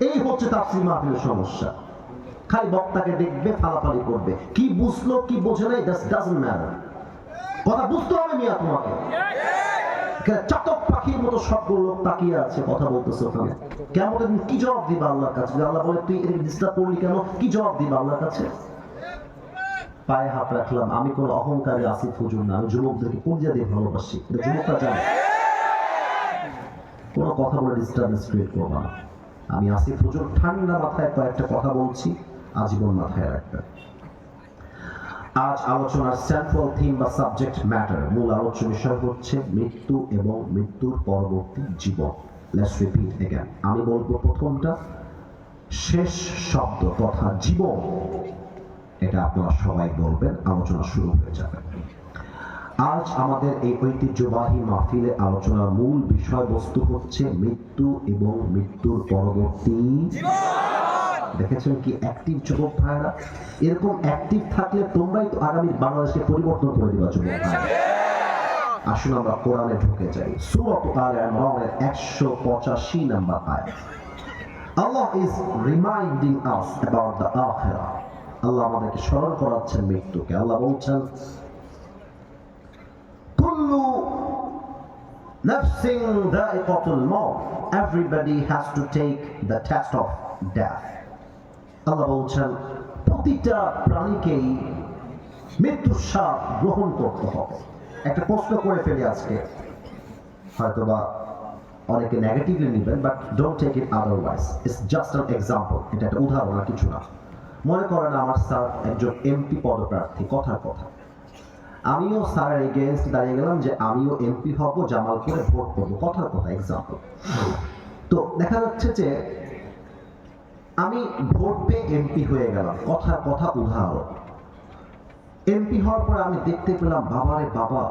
এই হচ্ছে তাফসীর মাহফিলের সমস্যা। খালি বক্তাকে দেখবে, ফালাফালি করবে, কি বুঝলো কি বোঝে নাই, that doesn't matter। কথা বুঝতে হবে মিয়া তোমাকে। চাতক পাখির মতো সবগুলো লোক তাকিয়ে আছে, কথা বলতেছে ওখানে। কেমন কি জবাব দিবা আল্লাহর কাছে? আল্লাহ বলে তুই এর ডিস্টার্ব করলি কেন? কি জবাব দিবা আল্লাহর কাছে? পায়ে হাত রাখলাম, আমি কোন অহংকারী আসিফ হুজুর না, আমি যুবকদেরকে কলিজা দিয়ে ভালোবাসি। যুবকরা জানে কোনো কথা বলে ডিস্টার্বেন্স ক্রিয়েট করবো না। আমি আসিফ হুজুর ঠান্ডা মাথায় কয়েকটা কথা বলছি, আজীবন মাথায় রাখবে। আজ আলোচনার সেন্ট্রাল থিম বা সাবজেক্ট ম্যাটার, মূল আলোচ্য বিষয় হচ্ছে মৃত্যু এবং মৃত্যুর পরবর্তী জীবন। Let's repeat again. আমি বলবো প্রথমটা, শেষ শব্দ তথা জীবন, এটা আপনারা সবাই বলবেন, আলোচনা শুরু হয়ে যাবে। আজ আমাদের এই ঐতিহ্যবাহী মাহফিলে আলোচনার মূল বিষয়বস্তু হচ্ছে মৃত্যু এবং মৃত্যুর পরবর্তী জীবন। দেখেছেন কি অ্যাক্টিভ যুবক ভাইরা? এরকম অ্যাক্টিভ থাকলে তোমরাই তো আগামী বাংলাদেশকে পরিবর্তন করে দিবা যুবক ভাই। আসুন আমরা কোরআনে ঢুকে যাই। সূরা আলে ইমরানের 185 নম্বর আয়াত। Allah is reminding us about the akhirah. আল্লাহ আমাদেরকে স্মরণ করাচ্ছেন মৃত্যুকে। আল্লাহ বলছেন, কুল্লু নাফসিন যায়িকাতুল মাউত, everybody has to take the test of death. আল্লাহ বলছেন প্রতিটা প্রাণীকেই মৃত্যুর স্বাদ গ্রহণ করতে হবে। একটা প্রশ্ন করে ফেলি আজকে, হয়তোবা অনেকে নেগেটিভলি নেবেন, but don't take it otherwise, it's just an example. এটা একটা উদাহরণ, আর কিছু না। মনে করেন আমার স্যার একজন এমপি পদপ্রার্থী, কথার কথা। আমিও স্যারের এগেইনস্ট দাঁড়িয়ে গেলাম যে আমিও এমপি হব, জামালপুরে ভোট করবো, কথার কথা, এক্সাম্পল। তো দেখা যাচ্ছে যে আমি ভোট পেয়ে এমপি হয়ে গেলাম, কথার কথা, উদাহরণ। এমপি হওয়ার পরে আমি দেখতে পেলাম, বাবারে বাবা,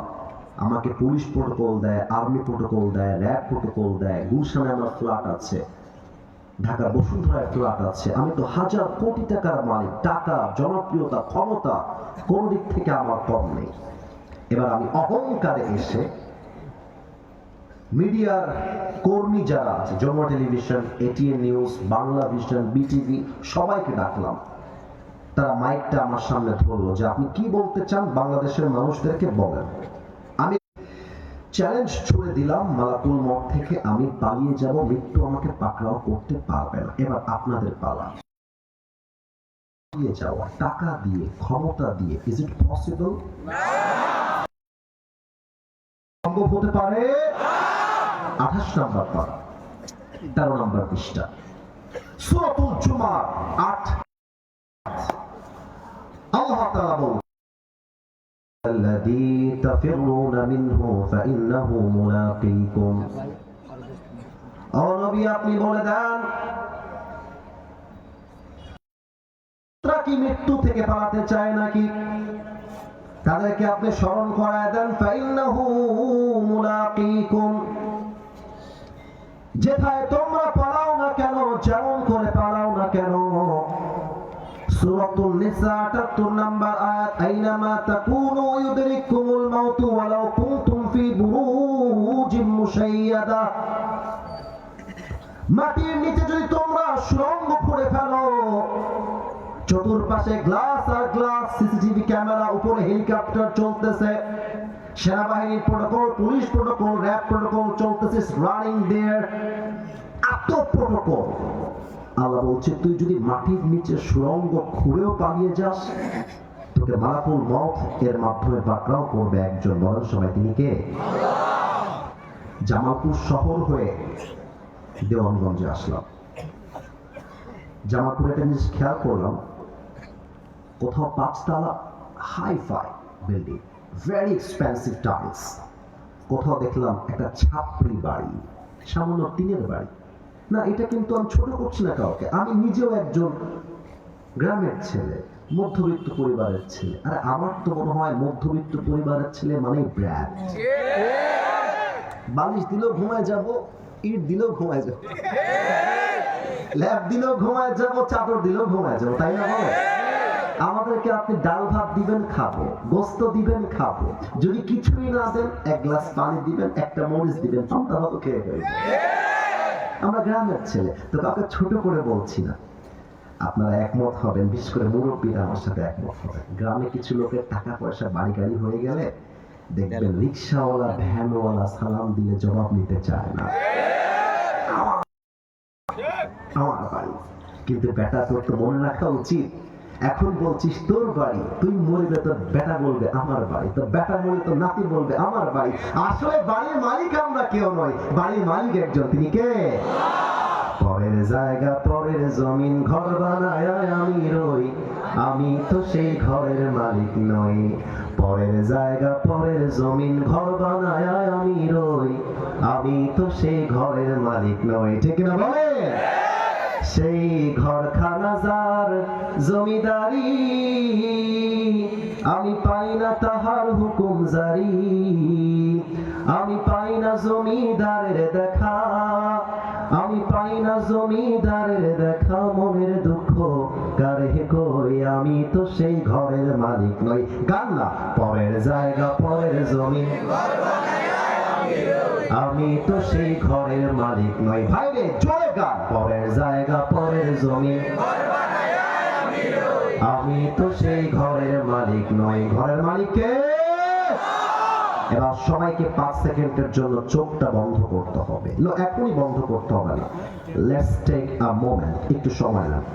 আমাকে পুলিশ প্রোটোকল দেয়, আর্মি প্রোটোকল দেয়, র্যাব প্রোটোকল দেয়, গুলশানে আমার ফ্ল্যাট আছে, ঢাকার বসুন্ধরায় ফ্ল্যাট আছে। আমি তো হাজার কোটি টাকার মালিক, টাকা, জনপ্রিয়তা, ক্ষমতা, কোন দিক থেকে আমার কম নেই। এবার আমি অহংকারে এসে মিডিয়ার কর্মী যারা আছে, Jamuna television, ATN news, Bangla vision, BTV, সবাইকে ডাকলাম। তারা মাইকটা আমার সামনে ধরলো যে আপনি কি বলতে চান বাংলাদেশের মানুষদেরকে বলেন। আমি চ্যালেঞ্জ ছুড়ে দিলাম, মালাকুল মঠ থেকে আমি পালিয়ে যাব, মৃত্যু আমাকে পাকড়াও করতে পারবে না। এবার আপনাদের পালা। পালিয়ে যাওয়া টাকা দিয়ে, ক্ষমতা দিয়ে, ইজ ইট পসিবল? সম্ভব হতে পারে? 28 নম্বর পারা, 13 নম্বর পৃষ্ঠা, সূরাতুল জুমা 8। আল্লাহ তাআলা বলেন, الذي تفرون منه فإنه ملاقيكم। ও নবী, আপনি বলে দেন, তারা কি মৃত্যু থেকে পালাতে চায় নাকি? তাদেরকে আপনি স্মরণ করায় দেন, فإنه ملاقيكم। যেথায় তোমরা পালাও না কেন, যেমন করে পালাও না কেন, সূরাতুন নিসা 78 নম্বর আয়াত, আইনামা তাকুনু ইউদরিকুমুল মাউত ওয়ালাউ কুনতুম ফি বুরুজিম মুশাইয়াদা। মাটির নিচে যদি তোমরা সুড়ঙ্গ করে ফেলো, চতুর্পাশে গ্লাস আর গ্লাস, সিসিটিভি ক্যামেরা, উপরে হেলিকপ্টার চলতেছে, সেনাবাহিনীর protocol, police protocol, RAB protocol চলতেছে, রানিং দেয়ার, এত প্রোটোকল। আল্লাহ বলছে, তুই যদি মাটির নিচে সুড়ঙ্গ খুঁড়েও পালিয়ে যাস, তোকে মালাকুল মউত এর মাধ্যমে পাকড়াও করবে একজন। বলেন সবাই, তিনি কে? জামালপুর শহর হয়ে দেওয়ানগঞ্জে আসলাম। জামালপুরে একটা জিনিস খেয়াল করলাম, কোথাও 5 তলা hi-fi building, very expensive tiles, কোথাও দেখলাম একটা ছাপড়ি বাড়ি, সামান্য টিনের বাড়ি। না, এটা কিন্তু আমি ছোট করছি না কাউকে, আমি নিজেও একজন গ্রামের ছেলে, মধ্যবিত্ত পরিবারের ছেলে। আর আমার তো মনে হয় মধ্যবিত্ত পরিবারের ছেলে মানে ব্র্যান্ড। বালিশ দিলেও ঘুমায় যাব, ইট দিলেও ঘুমায় যাব, ল্যাব দিলেও ঘুমায় যাব, চাদর দিলেও ঘুমায় যাব, তাই না? বলো, আমাদেরকে আপনি ডাল ভাত দিবেন, খাবো, গোস্ত দিবেন, খাবো, যদি কিছুই না দেন, এক গ্লাস পানি দিবেন, একটা মরিচ দিবেন, পান্তা ভাতও খেয়ে ফেলবেন। আমরা গ্রামের ছেলে, তো কাউকে ছোট করে বলছি না। আপনারা একমত হবেন, বিশেষ করে মুরব্বীরা আমার সাথে একমত হবেন। গ্রামে কিছু লোকের টাকা পয়সা, বাড়ি গাড়ি হয়ে গেলে দেখবেন রিক্সাওয়ালা, ভ্যানওয়ালা সালাম দিলে জবাব নিতে চায় না, আমার বাড়ি। কিন্তু বেটা, তোর তো মনে রাখা উচিত, এখন বলছিস তোর বাড়ি, তুই মরবে তোর বেটা বলবে আমার বাড়ি, তোর বেটা মরলে তোর নাতি বলবে আমার বাড়ি। আসলে বাড়ির মালিক আমরা কেউ নয়, বাড়ির মালিক একজন, তিনি কে? পরের জায়গা, পরের জমিন, ঘর বানায় আমি রই, আমি তো সেই ঘরের মালিক নই। পরের জায়গা, পরের জমিন, ঘর বানায় আমি রই, আমি তো সেই ঘরের মালিক নই। ঠিক না বলে? সেই ঘরখানা যার জমিদারি, আমি পাই না তাহার হুকুম জারি, আমি পাই না জমিদারের দেখা, আমি পাই না জমিদারের দেখা, মনের দুঃখ কারে কই, আমি তো সেই ঘরের মালিক নই। গান না, পরের জায়গা, পরের জমিন, আমি তো সেই ঘরের মালিক নই। ভাইরে জোরে গান, পরের জায়গা, পরের জমিন, আমি তো সেই ঘরের মালিক নই। ঘরের মালিক কে? এবার সবাইকে 5 সেকেন্ডের জন্য চোখটা বন্ধ করতে হবে। এখনই বন্ধ করতে হবে না, লেটস টেক আ মোমেন্ট, একটু সময় নেন।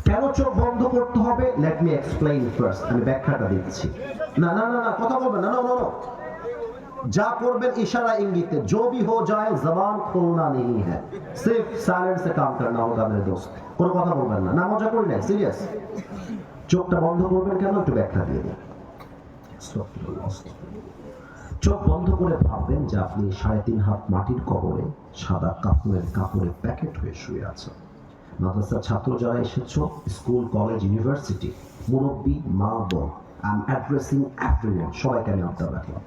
কেন চোখ বন্ধ করতে হবে? লেট মি এক্সপ্লেইন ফার্স্ট, আমি ব্যাখ্যাটা দিচ্ছি। না না না না, কথা বলবেন না, না না না, যা করবেন ইশারা ইঙ্গিতে। जो भी हो जाए जबान खोलना नहीं है, सिर्फ साइलेंस से काम करना होगा मेरे दोस्त। কোনো কথা বলবেন না, না মজা করি না, সিরিয়াস। চোখটা বন্ধ করবেন কেন, একটু ব্যাখ্যা দিয়ে দিন। চোখ বন্ধ করে ভাববেন যে আপনি 3.5 হাত মাটির কবরে সাদা কাপড়ে প্যাকেট হয়ে শুয়ে আছেন। মাদ্রাসার ছাত্র যারা এসেছো, স্কুল, কলেজ, ইউনিভার্সিটি, মুরব্বী, মা, বোন, আই এম অ্যাড্রেসিং এভরিওয়ান, সবাইকে আমি আবদার রাখলাম।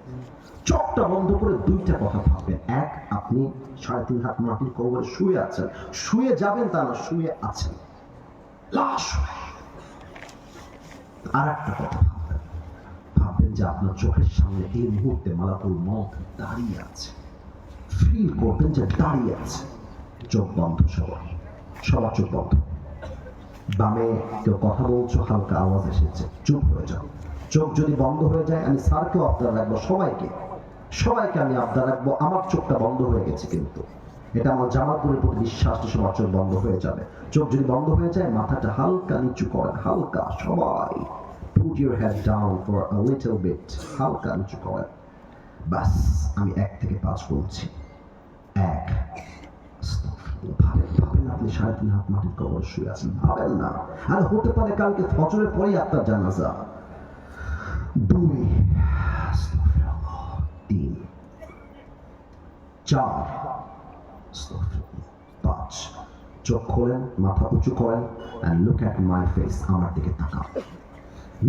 চোখটা বন্ধ করে দুইটা কথা ভাববেন। এক, আপনি 3.5 হাত মাটির কবরে শুয়ে আছেন, শুয়ে যাবেন তা না, শুয়ে আছেন লাশ হয়ে। আর একটা কথা ভাববেন, ভাববেন যে আপনার চোখের সামনে এই মুহূর্তে মালাকুল মউত দাঁড়িয়ে আছে। ফিল করবেন যে দাঁড়িয়ে আছে। চোখ বন্ধ, সবার চোখ বন্ধ। বামে কেউ কথা বলছো, হালকা আওয়াজ এসেছে, চুপ হয়ে যাও। চোখ যদি বন্ধ হয়ে যায়, আমি স্যারকেও আবদার রাখবো, সবাইকে আমি আবদার রাখবো, আমার চোখটা বন্ধ হয়ে গেছে কিন্তু এটা আমার জামালপুরের প্রতি বিশ্বাস, সবার চোখ বন্ধ হয়ে যাবে। চোখ যদি বন্ধ হয়ে যায়, মাথাটা হালকা নিচু করেন, হালকা, সবাই put your head down for a little bit, হালকা নিচু করেন। বাস, আমি 1 থেকে 5 বলছি। 1, ভাবেন আপনি 3.5 হাত মাটির কবরে শুয়ে আছেন, ভাবেন না, আর হতে পারে কালকে ফজরের পরেই আপনার জানাজা। 2, 3, 4, 5। চোখ খোলেন, মাথা উঁচু করেন, and look at my face, আমার দিকে তাকান।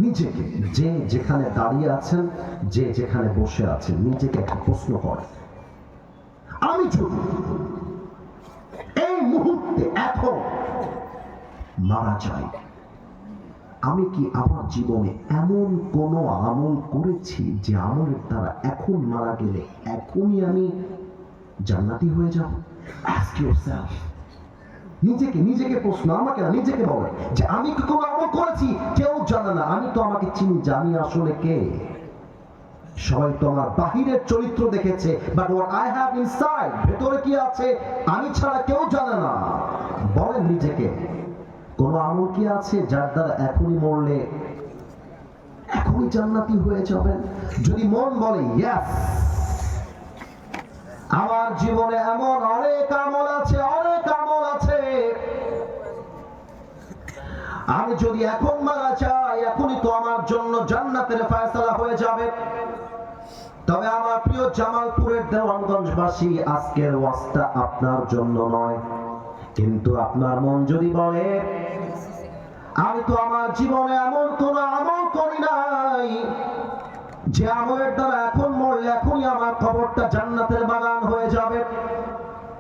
নিজেকে, যে যেখানে দাঁড়িয়ে আছেন, যে যেখানে বসে আছেন, নিজেকে একটা প্রশ্ন করেন, আমি যদি এই মুহূর্তে এখন মারা যাই, আমি কি আমার জীবনে এমন কোন আমল করেছি যে আমলের দ্বারা এখন মারা গেলে এখনই আমি জান্নাতি হয়ে যাব? Ask yourself, নিজেকে প্রশ্ন, আমাকে না, নিজেকে বলে যে আমি কি কোনো আমল করেছি? কেউ জানে না, আমি তো আমাকে চিনি, জানি আসলে কে। সবাই তো আমার বাহিরের চরিত্র দেখেছে, but what I have inside, ভেতরে কি আছে আমি ছাড়া কেউ জানে না। বলেন নিজেকে, কোন আমল কি আছে যার দ্বারা এখনই মরলে এখনই জান্নাতি হয়ে যাবেন? যদি মন বলে ইয়েস, আমার জীবনে এমন অনেক আমল আছে, আমি যদি এখন মারা যাই, এখনই তো আমার জন্য জান্নাতের ফয়সালা হয়ে যাবে। তবে আমার প্রিয় জামালপুরের দেওয়ানগঞ্জবাসী, আজকের ওয়াজটা আপনার জন্য নয়, কিন্তু আপনার মন যদি বলে আমি তো আমার জীবনে এমন কোন আমল করি নাই যে আমলের দ্বারা এখন মরলে এখনই আমার কবরটা জান্নাতের বাগান হয়ে যাবে,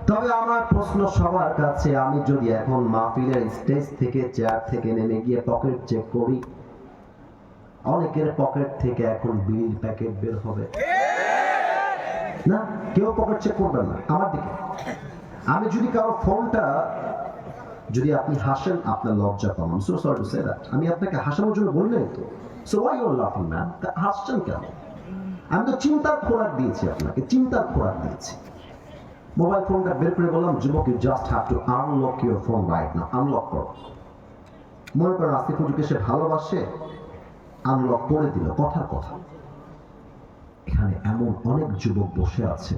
তবে আমার প্রশ্ন সবার কাছে, আমি যদি এখন মাহফিলের স্টেজ থেকে, চেয়ার থেকে নেমে গিয়ে পকেট চেক করি, অনেকের পকেট থেকে এখন বিড়ির প্যাকেট বের হবে না? কেউ পকেট চেক করবেন না আমার দিকে। আমি যদি কারো ফোনটা, যদি আপনি হাসেন, আপনার লজ্জা পান, I'm so sorry to say that, আমি আপনাকে হাসানোর জন্য বললেন তো, so why you are laughing man? হাসছেন কেন? আমি তো চিন্তার খোরাক দিয়েছি আপনাকে, চিন্তার খোরাক দিয়েছি। মোবাইল ফোনটা বের করে বললাম, যুবক, you just have to unlock your phone right now, unlock করো। মনে করেন আসিফ হুজুরকে সে ভালোবাসে, আনলক করে দিল, কথার কথা। এখানে এমন অনেক যুবক বসে আছে,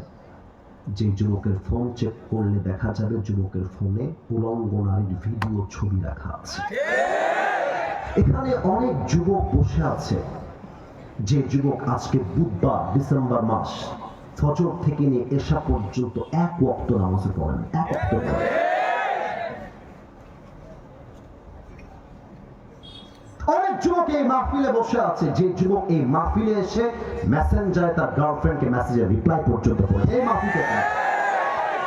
যে যুবকের ফোন চেক করলে দেখা যাবে যুবকের ফোনে উলঙ্গ নারীর ভিডিও, ছবি রাখা আছে। এখানে অনেক যুবক বসে আছে, যে যুবক আজকে বুধবার, ডিসেম্বর মাস, ফজর থেকে নিয়ে এশা পর্যন্ত 1 ওয়াক্ত নামাজ পড়েন, 1 ওয়াক্ত পড়েন। অনেক যুবক এই মাহফিলে বসে আছে, যে যুবক এই মাহফিলে এসে মেসেঞ্জারে তার গার্লফ্রেন্ডকে মেসেজের রিপ্লাই পর্যন্ত করে। এই মাহফিলে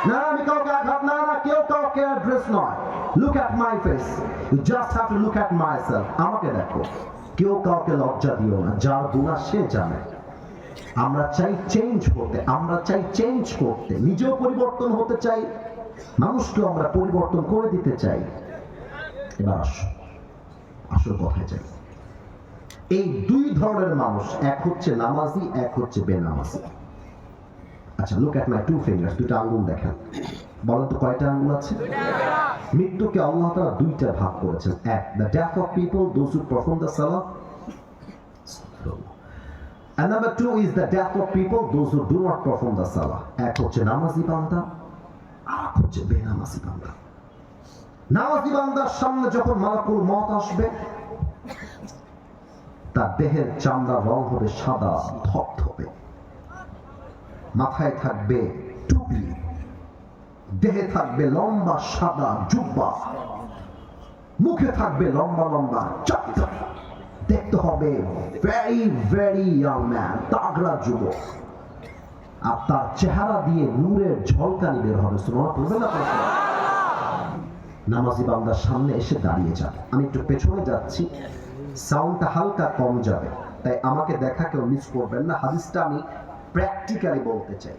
না, আমি কাউকে আঘাত, না না, কেউ কাউকে অ্যাড্রেস নয়। Look at my face, you just have to look at myself, আমাকে দেখো। কেউ কাউকে লজ্জা দিও না, যার গুনাহ সে জানে। আমরা চাই চেঞ্জ করতে, নিজেও পরিবর্তন হতে চাই, মানুষকেও আমরা পরিবর্তন করে দিতে চাই। এবার আসল কথায় যাই। এই 2 ধরনের মানুষ, এক হচ্ছে নামাজি, এক হচ্ছে বেনামাজি। আচ্ছা, লুক অ্যাট মাই 2 ফিঙ্গার্স, 2টা আঙ্গুল দেখেন, বলেন তো কয়টা আঙ্গুল আছে? মৃত্যুকে আল্লাহ তাআলা দুইটা ভাগ করেছেন। এক, the death of people, those who perform the salah. And number two is the death of people, those who do not perform the salah. এক হচ্ছে নামাজি বান্দা, আর এক হচ্ছে বেনামাজি বান্দা। নামাজি বান্দার সামনে যখন মালাকুল মউত আসবে, তার দেহের চামড়ার রং হবে সাদা ধবধবে, মাথায় থাকবে টুপি, দেহে থাকবে লম্বা সাদা জুব্বা, মুখে থাকবে লম্বা লম্বা চাকতি, দেখতে হবে ভেরি ভেরি ইয়াং ম্যান, তাগড়া যুবক, আর তার চেহারা দিয়ে নূরের ঝলকানি বের হবে। সুবহানাল্লাহ বলবেন না? নামাজি বান্দার সামনে এসে দাঁড়িয়ে যাবে। আমি একটু পেছনে যাচ্ছি, সাউন্ডটা হালকা কম যাবে, তাই আমাকে দেখা কেউ মিস করবেন না। হাদিসটা আমি প্র্যাকটিক্যালি বলতে চাই।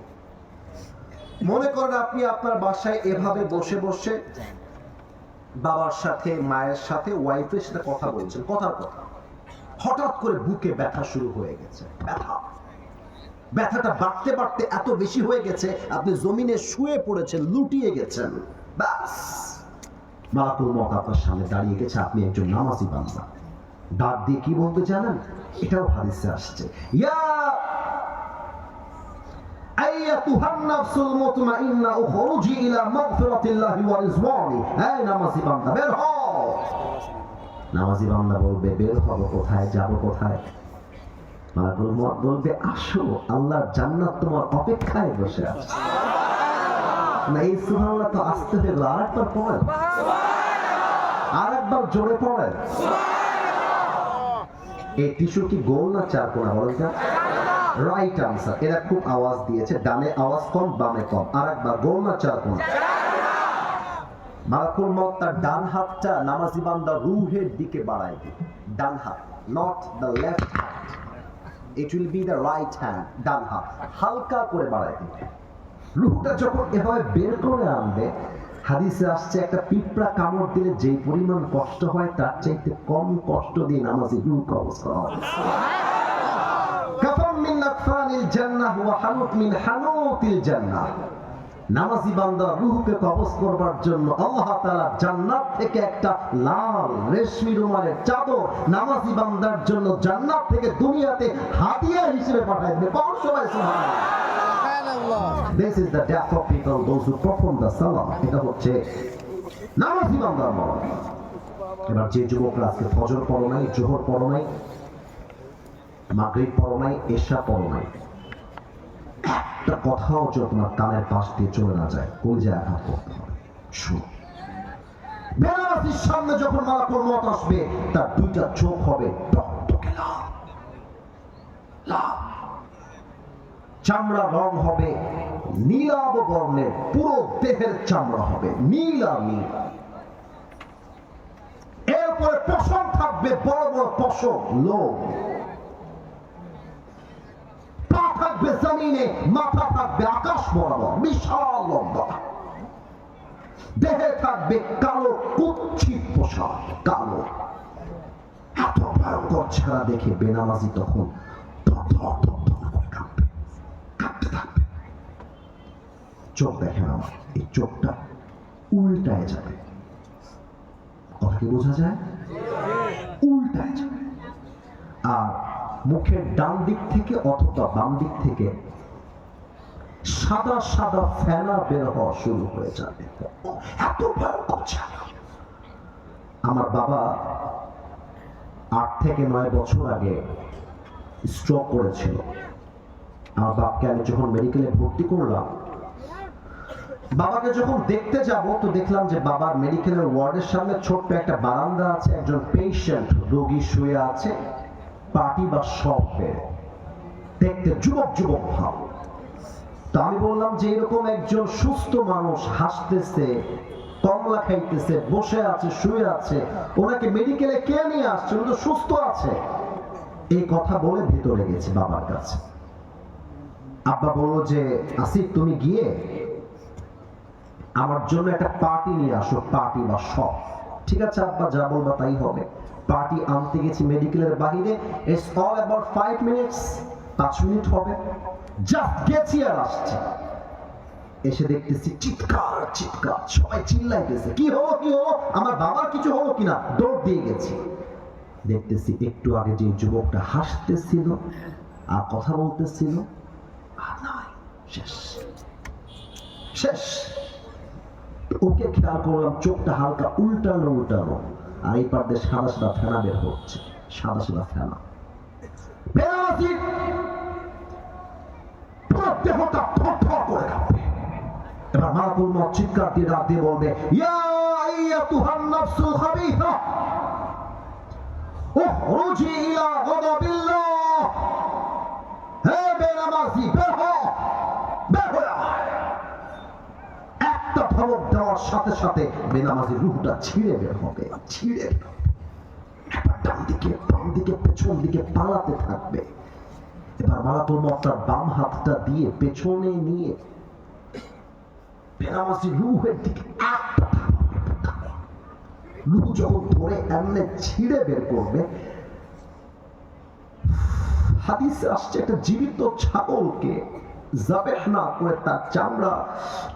মনে করেন আপনি আপনার বাসায় এভাবে বসে বসে বাবার সাথে, মায়ের সাথে, ওয়াইফের সাথে কথা বলছেন, কথার কথা, হঠাৎ করে বুকে ব্যথা শুরু হয়ে গেছে। ব্যথাটা বাড়তে বাড়তে এত বেশি হয়ে গেছে, আপনি জমিনে শুয়ে পড়েছেন, লুটিয়ে গেছেন। বাস, মালাকুল মউত আপনার সামনে দাঁড়িয়ে গেছে, আপনি একজন নামাজি বান্দা। ডাক দিয়ে কি বলতে জানেন? এটাও হাদিসে আসছে, ইয়া আইয়াতুহান নাফসুল মুতমাইন্না উখরুজি ইলা মাগফিরাতিল্লাহি ওয়া রিজওয়ানি। এই নামাজি বান্দা বের হও। নামাজি বান্দা বলবে, বের হব কোথায়, যাব কোথায়? মালাকুল মউত বলবে, আসো, আল্লাহর জান্নাত তোমার অপেক্ষায় বসে আছে। না, এই সুবহানাল্লাহ তো আসতে হলো। আরেকবার পড়েন, আরেকবার জোরে পড়েন। এই টিস্যু কি গোল না চারকোনা বলেন তো? Right answer. এরা খুব আওয়াজ দিয়েছে, ডানে আওয়াজ কম, বামে কম। আরেকবার, গোল না চারকোনা? মালাকুল মউত তার ডান হাতটা নামাজি বান্দা রূহের দিকে বাড়ায় দিবে। ডান হাত, not the left hand, it will be the right hand. ডান হাত হালকা করে বাড়ায় দিবে। রূহটা যখন এভাবে বের করে আনবে, হাদিসে আসছে একটা পিঁপড়া কামড় দিলে যে পরিমাণ কষ্ট হয়, তার চাইতে কম কষ্ট দিয়ে নামাজি রূহ কবজ করা হয়। কাফাম মিন আকফানিল জান্নাহ ওয়া হানুত মিন হানুতিল জান্নাহ। নামাজি বান্দা রূহকে কবজ করবার জন্য আল্লাহ তাআলা জান্নাত থেকে একটা লাল রেশমি রুমালের চাদর নামাজি বান্দার জন্য জান্নাত থেকে দুনিয়াতে হাদিয়া হিসেবে পাঠায় দেবে। কোন সবাই সুবহানাল্লাহ। This is the death of people, those who perform the salah. এটা হচ্ছে নামাজি বান্দার মরণ। এবার যে যুবকরা আজকে ফজর পড়ো নাই, জোহর পড়ো নাই, মাগরিব পড়ো নাই, এশা পড়ো নাই, একটা কথাও যেন তোমার কানের পাশ দিয়ে চলে না যায়, কলিজায় আঘাত করতে হবে। শুনো, বেনামাজির সামনে যখন মালাকুল মউত আসবে, তার দুইটা চোখ হবে টকটকে লাল লাল, চামড়া রং হবে নীলাভ বর্ণের, পুরো দেহের চামড়া হবে নীলা নীল। এরপরে পশম থাকবে, বড় বড় পশম, লোম, পা থাকবে জমিনে, মাথা থাকবে আকাশ বরাবর, বিশাল লম্বা। দেহে থাকবে কালো কুৎসিত পোশাক, কালো। এত ভয়ঙ্কর চেহারা দেখে বেনামাজি তখন কাঁপতে থাকবে। চোখ দেখেন আমার, এই চোখটা উল্টায় যাবে। কথা কি বোঝা যায়? উল্টায় যাবে। আর মুখের ডান দিক থেকে অথবা বাম দিক থেকে সাদা সাদা ফেনা বের হওয়া শুরু হয়ে যাবে। এত ভয়ঙ্কর চেহারা। আমার বাবা 8 থেকে 9 বছর আগে স্ট্রোক করেছিল। আমার বাবাকে আমি যখন মেডিকেলে ভর্তি করলাম, বাবাকে যখন দেখতে যাব তো দেখলাম যে বাবার মেডিকেলের ওয়ার্ডের সামনে ছোট্ট একটা বারান্দা আছে, একজন পেশেন্ট রোগী শুয়ে আছে, পাটি বা সব বেড়ে, দেখতে যুবক যুবক ভাব। তো আমি বললাম যে এরকম একজন সুস্থ মানুষ হাসতেছে, কমলা খাইতেছে, বসে আছে, শুয়ে আছে, ওনাকে মেডিকেলে কে নিয়ে আসছে? উনি তো সুস্থ আছে। এই কথা বলে ভিতরে গেছি বাবার কাছে। আব্বা বলল যে আসিফ, তুমি গিয়ে আমার জন্য একটা পার্টি নিয়ে আসো, পার্টি বা সব। ঠিক আছে আব্বা, যা বলবা তাই হবে। পার্টি আনতে গেছি মেডিকেলের বাহিরে। It's all about 5 minutes, 5 minute হবে। জাস্ট গেছি আর আসছি। এসে দেখতেছি চিৎকার চিৎকার, সবাই চিল্লাইতেছে, কি হলো কি হলো, আমার বাবার কিছু হলো কিনা। দৌড় দিয়ে গেছি, দেখতেছি একটু আগে যে যুবকটা হাসতেছিল আর কথা বলতেছিল আর নাই, শেষ শেষ। ওকে খেয়াল করলাম, চোখটা হালকা উল্টানো উল্টানো, আর এই পার দিয়ে সাদা সাদা ফেনা বের হচ্ছে, সাদা সাদা ফেনা। বেনামাজির পুরো দেহটা থরথর করে কাঁপবে। এবার মালাকুল মউত চিৎকার দিয়ে ডাক দিয়ে বলবে, ইয়া আইয়াতুহান নাফসুল খাবিসা উখরুজি ইলা গাদাবিল্লাহ। হে বেনামাজি, বের হ, বের হয়ে আয়। একটা ধমক দেওয়ার সাথে সাথে বেনামাজির রূহটা ছিঁড়ে বের হবে, ছিঁড়ে বের হবে। এবার ডান দিকে বাম দিকে পেছন দিকে পালাতে থাকবে। এবার মালাকুল মউত তার বাম হাতটা দিয়ে পেছনে নিয়ে বেনামাজির রূহের দিকে একটা রূহ যখন ধরে এমনে ছিঁড়ে বের করবে, হাদিসে আসছে একটা জীবিত ছাগলকে জাবেহ না করে তার চামড়া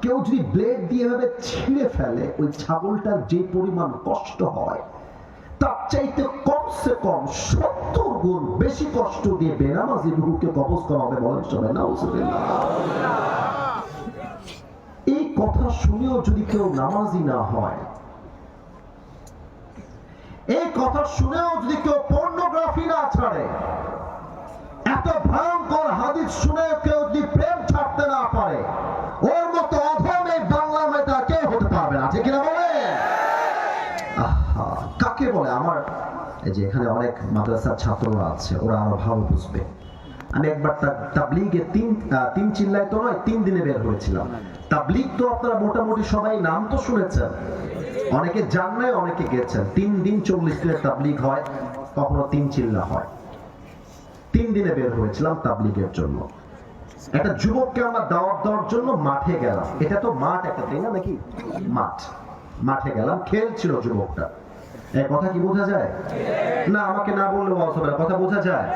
কেউ যদি ব্লেড দিয়ে ভাবে ছিঁড়ে ফেলে, ওই ছাগলটার যে পরিমাণ কষ্ট হয় তার চাইতে কমসে কম 70 গুণ বেশি কষ্ট দিয়ে বেনামাজি রূহকে কবজ করা হবে। বলেন সবাই নাউজুবিল্লাহ। এই কথা শুনেও যদি কেউ নামাজি না হয়, এই কথা শুনেও যদি কেউ পর্নোগ্রাফি না ছাড়ে, এত ভয়ঙ্কর হাদিস শুনে কেউ যদি প্রেম ছাড়তে না পারে, ওর মতো অধম এই বাংলার নেতা কে হতে পারবে না, ঠিক কিনা বলে? কাকে বলে? আমার এই যে এখানে অনেক মাদ্রাসার ছাত্ররা আছে, ওরা আরো ভালো বুঝবে। আমি একবার তাবলীগে তিন চিল্লায় তো নয়, 3 দিনে বের হয়েছিলাম। তাবলীগ তো আপনারা মোটামুটি সবাই নাম তো শুনেছেন, অনেকে জান নাই, অনেকে গেছেন। 3 দিন 40 দিনের তাবলীগ হয়, কখনো 3 চিল্লা হয়। 3 দিনে বের হয়েছিলাম তাবলীগের জন্য। একটা যুবককে আমরা দাওয়াত দেওয়ার জন্য মাঠে গেলাম। এটা তো মাঠ একটা, তাই না নাকি? মাঠে গেলাম, খেলছিল যুবকটা। এই কথা কি বোঝা যায়? না, আমাকে না বললেও কথা বোঝা যায়।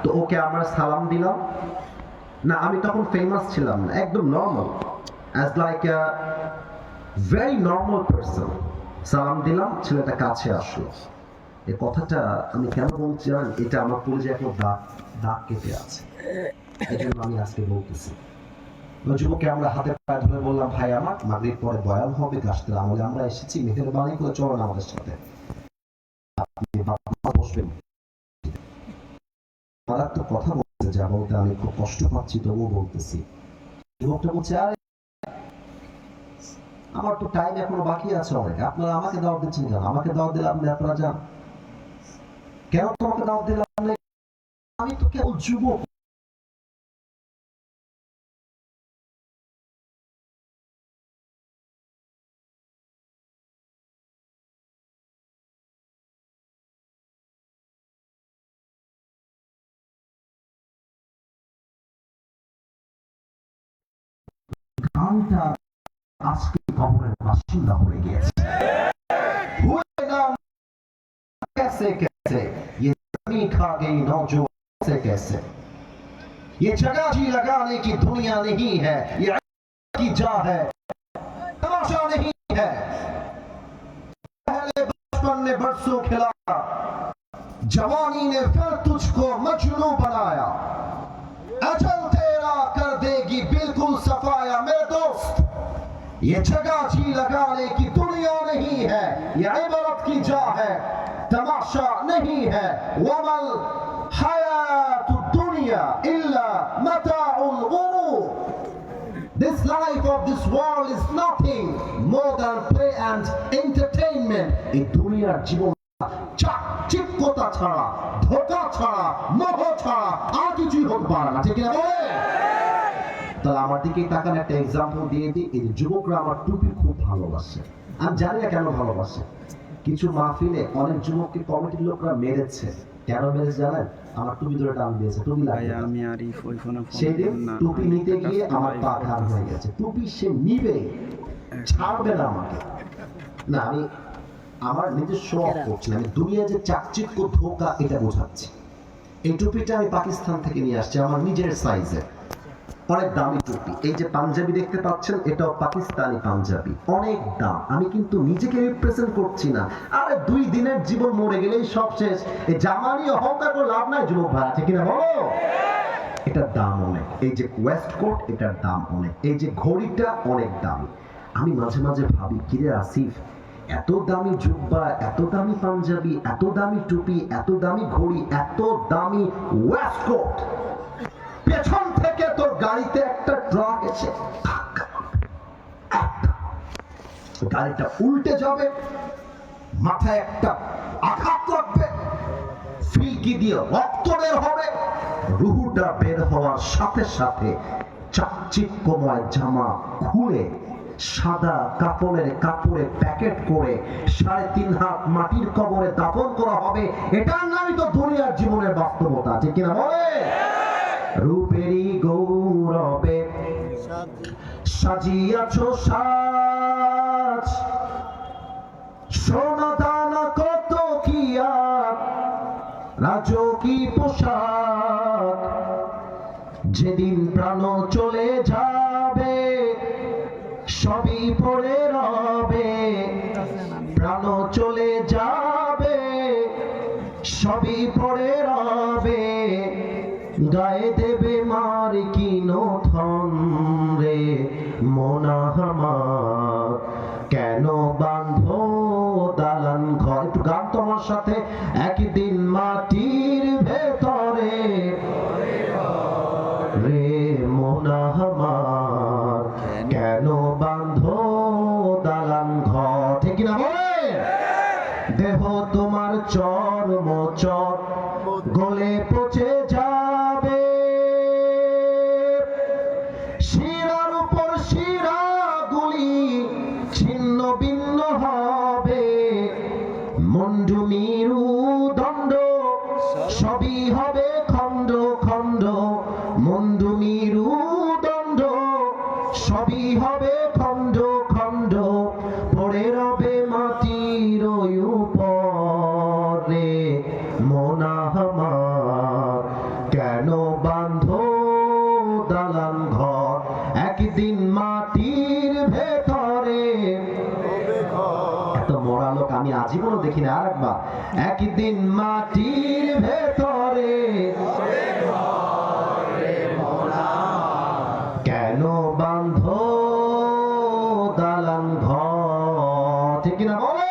তো ওকে আমরা সালাম দিলাম। না, আমি তখন ফেমাস ছিলাম না, একদম normal, as like a very normal person. সালাম দিলাম, ছেলেটা কাছে আসলো। এই কথাটা আমি কেন বলছি জানেন? এটা আমার পরিচয় এখন দাগ কেটে আছে, এই জন্য আমি আজকে বলতেছি। যুবককে আমরা হাতে পায়ে ধরে বললাম, ভাই আমার মাগরিব পরে বয়ান হবে, গাছতলা আমলে আমরা এসেছি, মেহেরবানি করে চলেন আমাদের সাথে, আপনি বসবেন। আমার তো কথা বলতে যা বলতে আমি খুব কষ্ট পাচ্ছি, তবুও বলতেছি। যুবকটা বলছে, আরে আমার তো টাইম এখনো বাকি আছে অনেক, আপনারা আমাকে দাওয়াত দিচ্ছেন কেন? আমাকে দাওয়াত দিলে আপনি আপনারা যান কেন? তোমাকে দাওয়াত দিলাম, আমি তো কেবল যুবক। গানটা আজকে কবরের বাসিন্দা হয়ে গিয়েছে। कैसे कैसे ये जमीन खा गई नौजो, कैसे कैसे ये जगह जी लगाने की दुनिया नहीं है, ये की जा है, तमाशा नहीं है। पहले बचपन ने बरसों खिलाया, जवानी ने फिर तुझको मजनू बनाया, अजल तेरा कर देगी बिल्कुल सफाया। मेरे दोस्त, ये जगह जी लगाने की दुनिया नहीं है, ये इबारत की जा है, तमाशा नहीं है। वमल हयातुद दुनिया इल्ला मताउल गुरूर। This life of this world is nothing more than play and entertainment. এই দুনিয়ার জীবন চাকচিক্যতা ছাড়া, ধোঁকা ছাড়া, মোহ ছাড়া আর কিছুই হতে পারে না, ঠিক আছে? তাহলে আমার দিকে তাকান, একটা এক্সাম্পল দিয়ে দিই। এই যুবকরা আমার টুপি খুব ভালোবাসে, আমি জানি না কেন ভালোবাসে। কিছু মাহফিলে অনেক যুবককে কমিটির লোকরা মেরেছে। কেন মেরেছে জানেন? আমার টুপি ধরে টান দিয়েছে, টুপি লাগে। সেদিন টুপি নিতে গিয়ে আমার পা ঘাড় হয়ে গেছে। টুপি সে নিবে, ছাড়বে না আমাকে। না, আমি আমার নিজের শো অফ করছি, আমি দুনিয়া যে চাকচিক্য ধোঁকা এটা বোঝাচ্ছি। এই টুপিটা আমি পাকিস্তান থেকে নিয়ে আসছি, আমার নিজের সাইজে। অনেক দামি টুপি। এই যে পাঞ্জাবি দেখতে পাচ্ছেন, এটাও পাকিস্তানি পাঞ্জাবি, অনেক দাম। আমি কিন্তু নিজেকে রিপ্রেজেন্ট করছি না। আরে 2 দিনের জীবন, মরে গেলেই সব শেষ। এই জামা নিয়ে অহংকার করে লাভ নাই যুবক ভাই, ঠিক কিনা বলো? এটার দাম অনেক। এই যে ওয়েস্ট কোট, এটার দাম অনেক। এই যে ঘড়িটা অনেক দামি। আমি মাঝে মাঝে ভাবি, কিরে আসিফ, এত দামি জুব্বা, এত দামি পাঞ্জাবি, এত দামি টুপি, এত দামি ঘড়ি, এত দামি ওয়েস্ট কোট, পেছন থেকে তোর গাড়িতে একটা ট্রাক এসে গাড়িটা উল্টে যাবে, মাথায় একটা আঘাত লাগবে, ফিলকি দিয়ে রক্ত বের হবে, রুহুটা বের হওয়ার সাথে সাথে চাকচিক্যময় জামা খুলে সাদা কাপড়ের কাপড়ে প্যাকেট করে 3.5 হাত মাটির কবরে দাফন করা হবে। এটার নামই তো দুনিয়ার জীবনের বাস্তবতা, ঠিক কিনা বলে? রূপেরই গৌরবে সাজিয়াছ সাজ, সোনা দানা কত কি আর রাজকী পোশাক, যেদিন প্রাণ চলে যাবে সবই পড়ে রবে, প্রাণ চলে যাবে সবই পড়ে রবে, গায়ে দেবে মার কি নথন রে মোনা আমার, কেন বাঁধো দালান ঘর। একটু গান তোমার সাথে। একদিন মাটির ভেতরে রে মোনা আমার, কেন বাঁধো দালান ঘর, ঠিক না বলে? দেহ তোমার চর্ম চর গলে পচে যাবে, শিরার উপর শিরা গুলি ছিন্ন ভিন্ন হবে, মুন্ডু মিরু দণ্ড সবই হবে খণ্ড খণ্ড, মুন্ডু মিরু দণ্ড সবই হবে খণ্ড খণ্ড, পড়ে রবে মাটির উপরে মোনা আমার, কেন বাঁধো দালান ঘর, একদিন মাটির ভেতরে। এত মরা লোক আমি আজীবনও দেখি না। আরেকবার, একদিন মাটির ভেতরে কেন বাঁধো দালান ঘর, ঠিক কিনা বলে?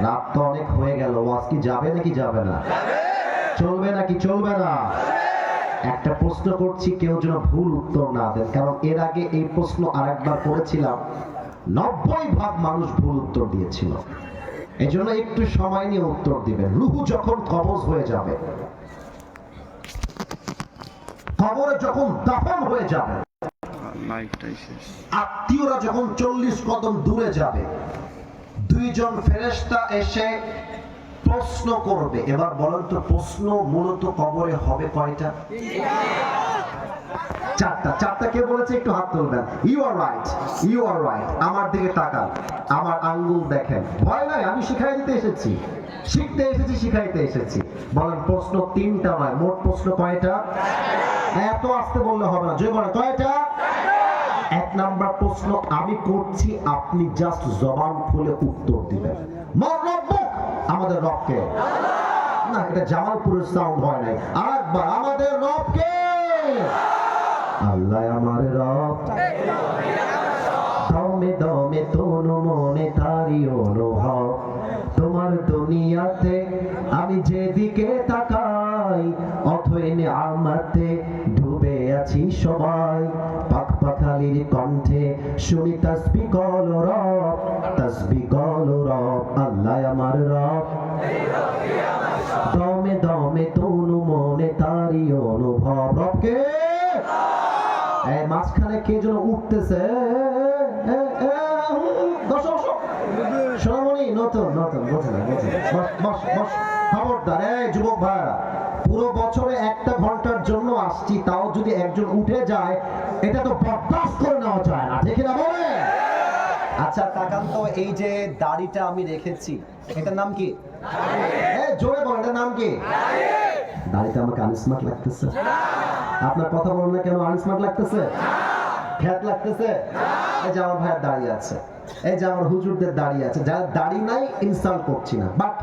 রাত তো অনেক হয়ে গেল, ওয়াজ কি যাবে নাকি যাবে না? চলবে নাকি চলবে না? একটা প্রশ্ন করছি, কেউ যেন ভুল উত্তর না দেন, কারণ এর আগে এই প্রশ্ন আরেকবার করেছিলাম, 90% মানুষ ভুল উত্তর দিয়েছিল। এই জন্য একটু সময় নিয়ে উত্তর দিবেন। রুহু যখন কবজ হয়ে যাবে, কবরে যখন দাফন হয়ে যাবে, আত্মীয়রা যখন 40 কদম দূরে যাবে, 2 জন ফেরেশতা এসে প্রশ্ন করবে। এবার বলেন তো, প্রশ্ন মূলত কবরে হবে কয়টা? 4টা। 4টা কে বলেছে? একটু হাত তুলবেন। You are right, you are right. আমার দিকে তাকান, আমার আঙ্গুল দেখেন। ভয় নাই, আমি শিখাই দিতে এসেছি, শিখতে এসেছি, শিখাইতে এসেছি। বলেন, প্রশ্ন 3টা নয়, মোট প্রশ্ন কয়টা? এত আসতে বললে হবে না, জয় বলেন কয়টা? 1 নাম্বার প্রশ্ন আমি করছি, আপনি জাস্ট জবান খুলে উত্তর দিবেন। আমাদের রবকে। না, এটা জামালপুরের সাউন্ড হয় নাই। আরেকবার, আমাদের রবকে। আল্লাহ আমার রব, দমে দমে তনু মনে তারি অনুভব, তোমার দুনিয়াতে আমি যেদিকে তাকাই, অথই নিয়ামতে ডুবে আছি সবাই, পাক পাখালির কণ্ঠে শুনি তাসবিহ গল রব, তাসবিহ গল রব। আল্লাহ আমার রব, দমে দমে তনু মনে তারি অনুভব। রবকে। এই মাঝখানে কে যেন উঠতেছে, সোনামণি, নতুন নতুন, বোঝে না, বোঝে না। বস বস, খবরদার। এই যুবক ভাইরা, পুরো বছরে 1টা ঘন্টার জন্য আসছি, তাও যদি একজন উঠে যায়, এটা তো বরদাস্ত করে নেওয়া যায় না, ঠিক না বলে? আচ্ছা তাকান তো, এই যে দাড়িটা আমি রেখেছি, এটার নাম কি? জোরে বল, এটার নাম কি? দাড়িটা আমাকে আনস্মার্ট লাগতেছে। আপনার কথা বলেন না কেন? আনস্মার্ট লাগতেছে? খ্যাত লাগতেছে? এই যে আমার ভাইয়ের দাঁড়িয়ে আছে, এই যে আমার হুজুরদের দাঁড়িয়ে আছে, যারা দাড়ি নাই ইনসাল্ট করছি না, বাট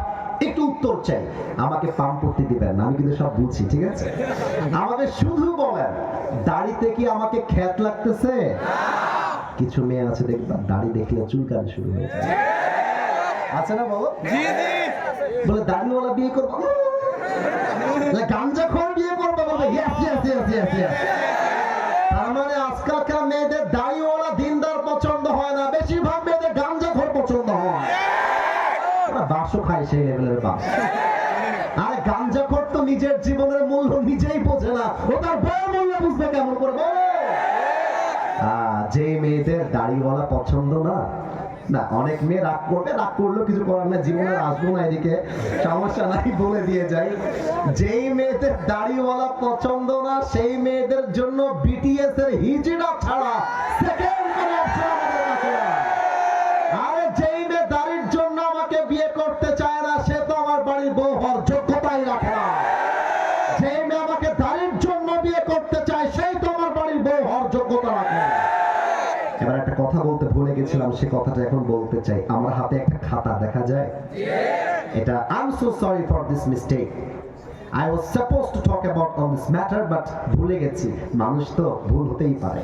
একটু উত্তর চাই। আমাকে পাম করতে দিবেন না, আমি কিন্তু সব বুঝছি, ঠিক আছে? আমাকে শুধু বলেন, দাড়িতে কি আমাকে খ্যাত লাগতেছে? কিছু মেয়ে আছে দেখবা, দাড়ি দেখলে চুলকানি শুরু হয়ে যায়, আছে না? বলো বলে দাড়িওয়ালা বিয়ে করবো, গাঞ্জা খোর বিয়ে করবো, বলবে yes yes yes yes yes. তার মানে আজকালকার মেয়েদের দাড়িওয়ালা দিনদার পছন্দ হয় না, বেশিরভাগ মেয়েদের গাঞ্জা খোর পছন্দ হয়। বাসও খায় সেই লেভেলের বাস। আরে গাঞ্জা খোর তো নিজের জীবনের মূল্য নিজেই বোঝে না, ও তার বউয়ের মূল্য বুঝবে কেমন করে? যে মেয়েদের দাড়িওয়ালা পছন্দ না, না অনেক মেয়ে রাগ করবে, রাগ করলেও কিছু করার না, জীবনে আসবো না এদিকে, সমস্যা নাই, বলে দিয়ে যাই। যেই মেয়েদের দাড়িওয়ালা পছন্দ না সেই মেয়েদের জন্য বিটিএস এর হিজড়া ছাড়া সেকেন্ড কোনো অপশন আমাদের কাছে নাই। আরে যেই মেয়ে দাড়ির জন্য আমাকে বিয়ে করতে চায় না সে তো আমার বাড়ির বউ হওয়ার যোগ্যতাই রাখে না। যেই মেয়ে আমাকে দাড়ির জন্য বিয়ে করতে চায় সেই তো আমার বাড়ির বউ হওয়ার যোগ্যতা রাখে না। এবার একটা কথা বলতে ভুলে গেছিলাম, সে কথাটা এখন বলতে চাই। আমার হাতে একটা খাতা দেখা যায়, এটা I'm so sorry for this mistake. I was supposed to talk about on this matter, but ভুলে গেছি, মানুষ তো ভুল হতেই পারে।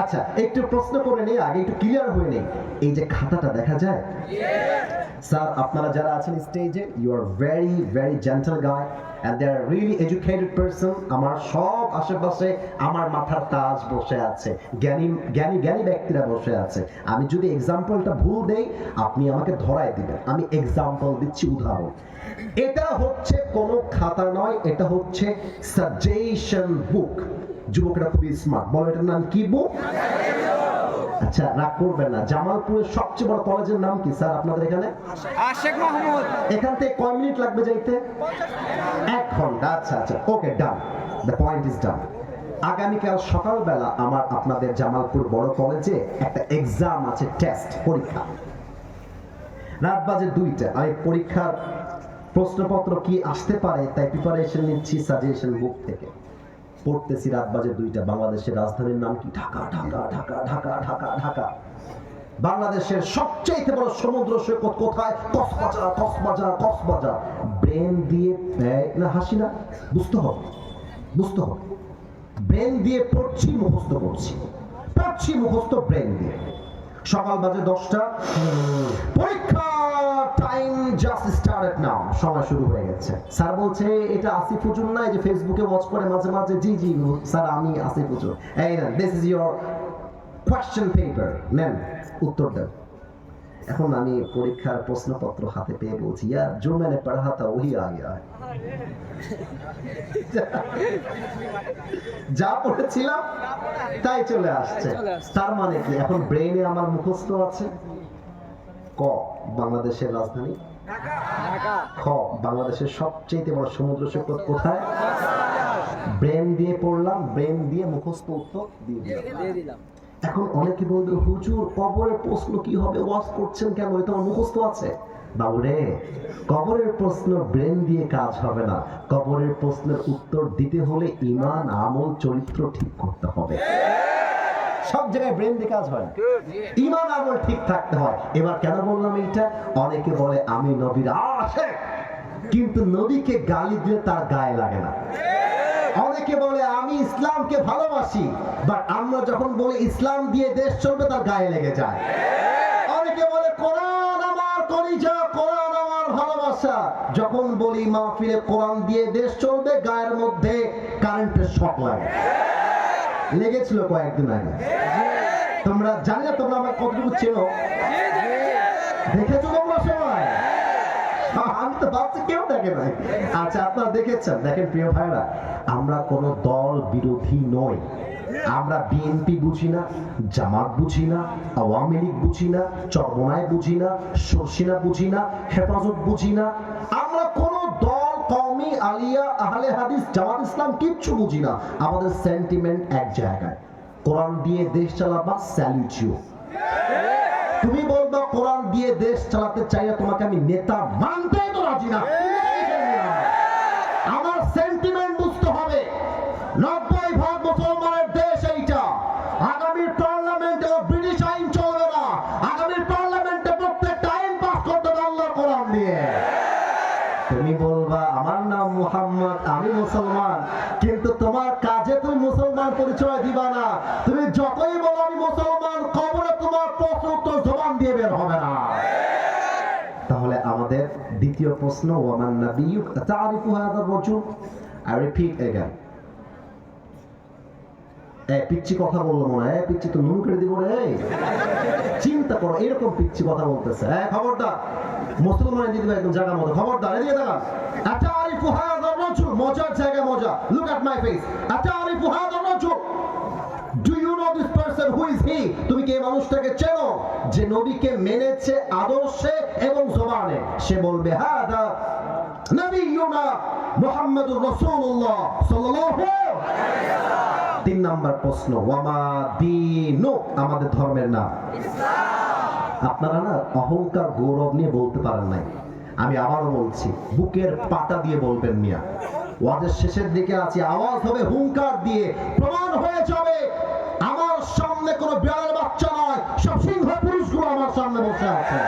আচ্ছা একটু প্রশ্ন করে নেই, আগে একটু ক্লিয়ার হয়ে নেই। এই যে খাতাটা দেখা যায়, স্যার আপনারা যারা আছেন স্টেজে, you are very very gentle guy and they are really educated person. আমার সব আশেপাশে আমার মাথার তাজ বসে আছে, জ্ঞানী জ্ঞানী জ্ঞানী ব্যক্তিরা বসে আছে। আমি যদি এক্সাম্পলটা ভুল দেই আপনি আমাকে ধরায় দিবেন, আমি এক্সাম্পল দিচ্ছি, উদাহরণ। এটা হচ্ছে কোনো খাতা নয়, এটা হচ্ছে সাজেশন বুক। যুবকরা খুবই স্মার্ট, বলো এটার নাম কি বুক? আচ্ছা রাগ করবেন না, জামালপুরের সবচেয়ে বড় কলেজের নাম কি স্যার আপনাদের এখানে? আশেক মাহমুদ। এখান থেকে কয় মিনিট লাগবে যাইতে? 1 ঘন্টা। আচ্ছা আচ্ছা, ওকে, ডান, দ্য পয়েন্ট ইজ ডান। আগামীকাল সকালবেলা আমার আপনাদের জামালপুর বড় কলেজে একটা এক্সাম আছে, টেস্ট, পরীক্ষা। রাত বাজে 2টা। আমি পরীক্ষার প্রশ্নপত্র কি আসতে পারে তাই প্রিপারেশন নিচ্ছি সাজেশন বুক থেকে, পড়তেছি। রাত বাজে 2টা। বাংলাদেশের রাজধানীর নাম কি? ঢাকা। ঢাকা ঢাকা ঢাকা ঢাকা ঢাকা। বাংলাদেশের সবচেয়ে বড় সমুদ্র সৈকত কোথায়? কক্সবাজার কক্সবাজার কক্সবাজার। ব্রেন দিয়ে না, হাসি না, বুঝতে হবে, বুঝতে হবে। ব্রেন দিয়ে পড়ছি, মুখস্থ করছি, পড়ছি মুখস্থ ব্রেন দিয়ে। সকাল বাজে 10টা, পরীক্ষা টাইম জাস্ট স্টার্টেড নাও, সময় শুরু হয়ে গেছে। স্যার বলছে এটা আসিফ হুজুর না, এই যে ফেসবুকে ওয়াচ করে মাঝে মাঝে? জি জি স্যার আমি আসিফ হুজুর। এই না, this is your question paper, নেন উত্তর দেন। এখন আমি পরীক্ষার প্রশ্নপত্র হাতে পেয়ে বলছি, ইয়ার जो मैंने पढ़ा था वही आ गया है। যা পড়েছিলাম তাই চলে আসছে। তার মানে কি এখন ব্রেইনে আমার মুখস্থ আছে ক বাংলাদেশের রাজধানী ঢাকা, খ বাংলাদেশের সবচেয়ে বড় সমুদ্র সৈকত কোথায়? ব্রেন দিয়ে পড়লাম, ব্রেন দিয়ে মুখস্থ উত্তর দিয়ে দিলাম। এখন অনেকে বলবে হুজুর কবরের প্রশ্ন কি হবে, ওয়াজ করছেন কেন, এটা আমার মুখস্থ আছে। বাবুরে, কবরের প্রশ্ন ব্রেন দিয়ে কাজ হবে না, কবরের প্রশ্নের উত্তর দিতে হলে ঈমান, আমল, চরিত্র ঠিক করতে হবে। সব জায়গায় ব্রেন দিয়ে কাজ হয়, ঈমান আমল ঠিক থাকতে হয়। এবার কেন বললাম এইটা? অনেকে বলে আমি নবীর আশিক, কিন্তু নবীকে গালি দিলে তার গায়ে লাগে না। অনেকে বলে আমি ইসলামকে ভালোবাসি, বাট আমরা যখন বলি ইসলাম দিয়ে দেশ চলবে তার গায়ে লেগে যায়। অনেকে বলে কোরআন আমার কলিজা, কোরআন আমার ভালোবাসা, যখন বলি মাহফিলে কোরআন দিয়ে দেশ চলবে গায়ের মধ্যে কারেন্টের শক লাগে। লেগেছিল কয়েকদিন আগে। তোমরা জানি না তোমরা আমার কতটুকু চেনো, দেখেছো তোমরা সবাই? আমি তো ভাবছি কেউ দেখে নাই। আচ্ছা আপনারা দেখেছেন? দেখেন প্রিয় ভাইরা, আমরা কোন দল বিরোধী নই। আমরা বিএনপি বুঝি না, জামাত বুঝি না, আওয়ামী লীগ বুঝি না, চরমনায় বুঝি না, শর্ষিনা বুঝি না, হেফাজত বুঝি না। আমরা কোন দল, কওমি, আলিয়া, আহলে হাদিস, জামাত ইসলাম কিচ্ছু বুঝি না। আমাদের সেন্টিমেন্ট এক জায়গায়, কোরআন দিয়ে দেশ চালাবা, স্যালুট ইউ। তুমি বলবা কোরআন দিয়ে দেশ চালাতে চাইলে তোমাকে আমি নেতা মানতে তো রাজি না। আমার সেন্টিমেন্ট বুঝতে হবে। 90% মুসলমান, কিন্তু তোমার কাজে তুমি মুসলমান পরিচয় দিবা না। তুমি যতই বলো আমি মুসলমান, কবরে তোমার প্রশ্ন উত্তর জবান দিয়ে বের হবে না। তাহলে আমাদের দ্বিতীয় প্রশ্ন, ওয়ামান নাবিয়্যুক তা'রিফু হাযা আর-রাজুল। I repeat again. পিচ্ছি কথা বললো মনে হয়, পিচ্ছি তো নুন করে দিব রে। চিন্তা করো, এরকম পিচ্ছি কথা বলতেছে। খবরদার, মুসলমান দিদি ভাই একদম জায়গা মতো, খবরদার এদিকে তাকান। আতারিফু হাযা আর-রাজুল, মজার জায়গা মজা। Look at my face. আতারিফু হাযা আর-রাজুল, do you know this person, who is he? তুমি কি এই মানুষটাকে চেনো যে নবীকে মেনেছে আদর্শে এবং জবানে? সে বলবে হাদা নবিয়ুনা মুহাম্মাদুর রাসূলুল্লাহ সাল্লাল্লাহু আলাইহি ওয়াসাল্লাম। 3 নাম্বার প্রশ্ন, ওয়ামা দীনু, আমাদের ধর্মের নাম ইসলাম। আপনারা না অহংকার গৌরব নিয়ে বলতে পারেন নাই, আমি আবারও বলছি, বুকের পাটা দিয়ে বলবেন মিয়া। ওয়াজের শেষের দিকে আছি, আওয়াজ হবে হুঙ্কার দিয়ে, প্রমাণ হয়ে যাবে আমার সামনে কোনো বিড়ালের বাচ্চা নয়, সব সিংহ পুরুষগুলো আমার সামনে বসে আছে।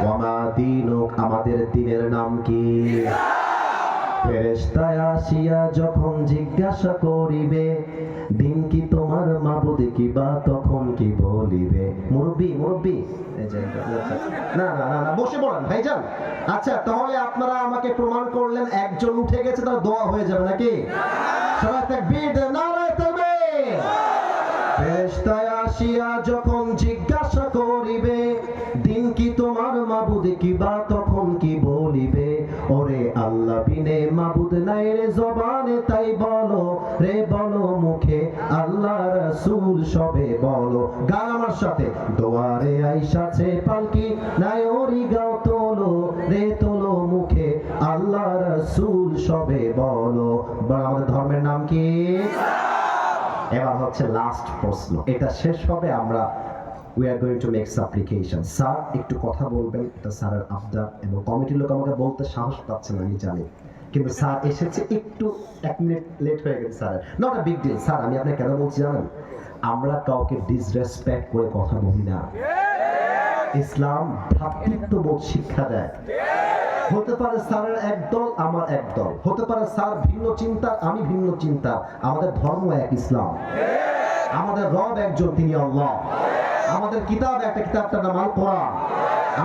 ওয়ামা দীনুক, আমাদের দ্বীনের নাম কি? ফেরেশতা আসিয়া যখন জিজ্ঞাসা করিবে দিন কি তোমার মাবুদ কি, বা তখন কি বলিবে? মুরব্বি না না না না, বসে পড়েন ভাইজান। আচ্ছা, তাহলে আপনারা আমাকে প্রমাণ করলেন একজন উঠে গেছে, তার দোয়া হয়ে যাবে নাকি? সবাই তাকবীর দেন, নারায়ে তাকবীর। ফেরেশতা আসিয়া যখন জিজ্ঞাসা করিবে দিন কি তোমার মাবুদ কি, বা তখন কি বলিবে? ওরে আল্লাহ বিনে মাবুদ নাই রে জবানে, তাই বলো রে বলো মুখে, আল্লাহ রাসূল সবে বলো। গান আমার সাথে, দোয়ারে আইসাছে পালকি নাই ওরি গাও তোলো রে তোলো মুখে, আল্লাহ রাসূল সবে বলো। আমাদের ধর্মের নাম কি? এবার হচ্ছে লাস্ট প্রশ্ন, এটা শেষ হবে, আমরা we are going to make supplication. Sir একটু কথা বলবেন, এটা স্যারের আবদার, এবং কমিটির লোক আমাকে বলতে সাহস পাচ্ছে না, আমি জানি, কিন্তু স্যার এসেছে, একটু 1 মিনিট লেট হয়ে গেছে sir, not a big deal. Sir আমি আপনাকে কেন বলছি জানেন? আমরা কাউকে ডিসরেসপেক্ট করে কথা বলি না। ইসলাম ভ্রাতৃত্ববোধ শিক্ষা দেয়। হতে পারে স্যারের একদল, আমার একদল, হতে পারে স্যার ভিন্ন চিন্তা, আমি ভিন্ন চিন্তা, আমাদের ধর্ম এক, ইসলাম। আমাদের রব একজন, তিনি আল্লাহ। আমাদের কিতাব একটা, কিতাবটার নাম আল কোরআন।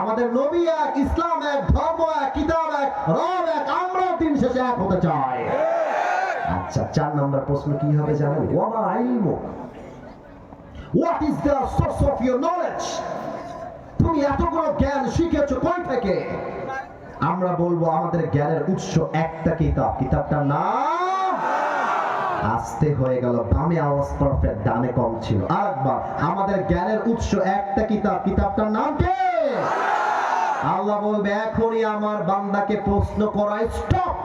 আমাদের নবী এক, ইসলাম এক, ধর্ম এক, কিতাব এক, রব এক, আমরাও দিন শেষে এক হতে চাই। আচ্ছা, 4 নম্বর প্রশ্ন কি হবে জানেন? ওয়ামা ইলমু, what is the source of your knowledge? তুমি এতগুলো জ্ঞান শিখেছো কই থেকে? আমরা বলবো আমাদের জ্ঞানের উৎস একটা কিতাব, কিতাবটার নাম, আস্তে হয়ে গেল, বামে আওয়াজ পারফেক্ট, ডানে কম ছিল। আরেকবার, আমাদের জ্ঞানের উৎস একটা কিতাব, কিতাবটার নাম কি? আল্লাহ বলবে এখনই আমার বান্দাকে প্রশ্ন করা stop.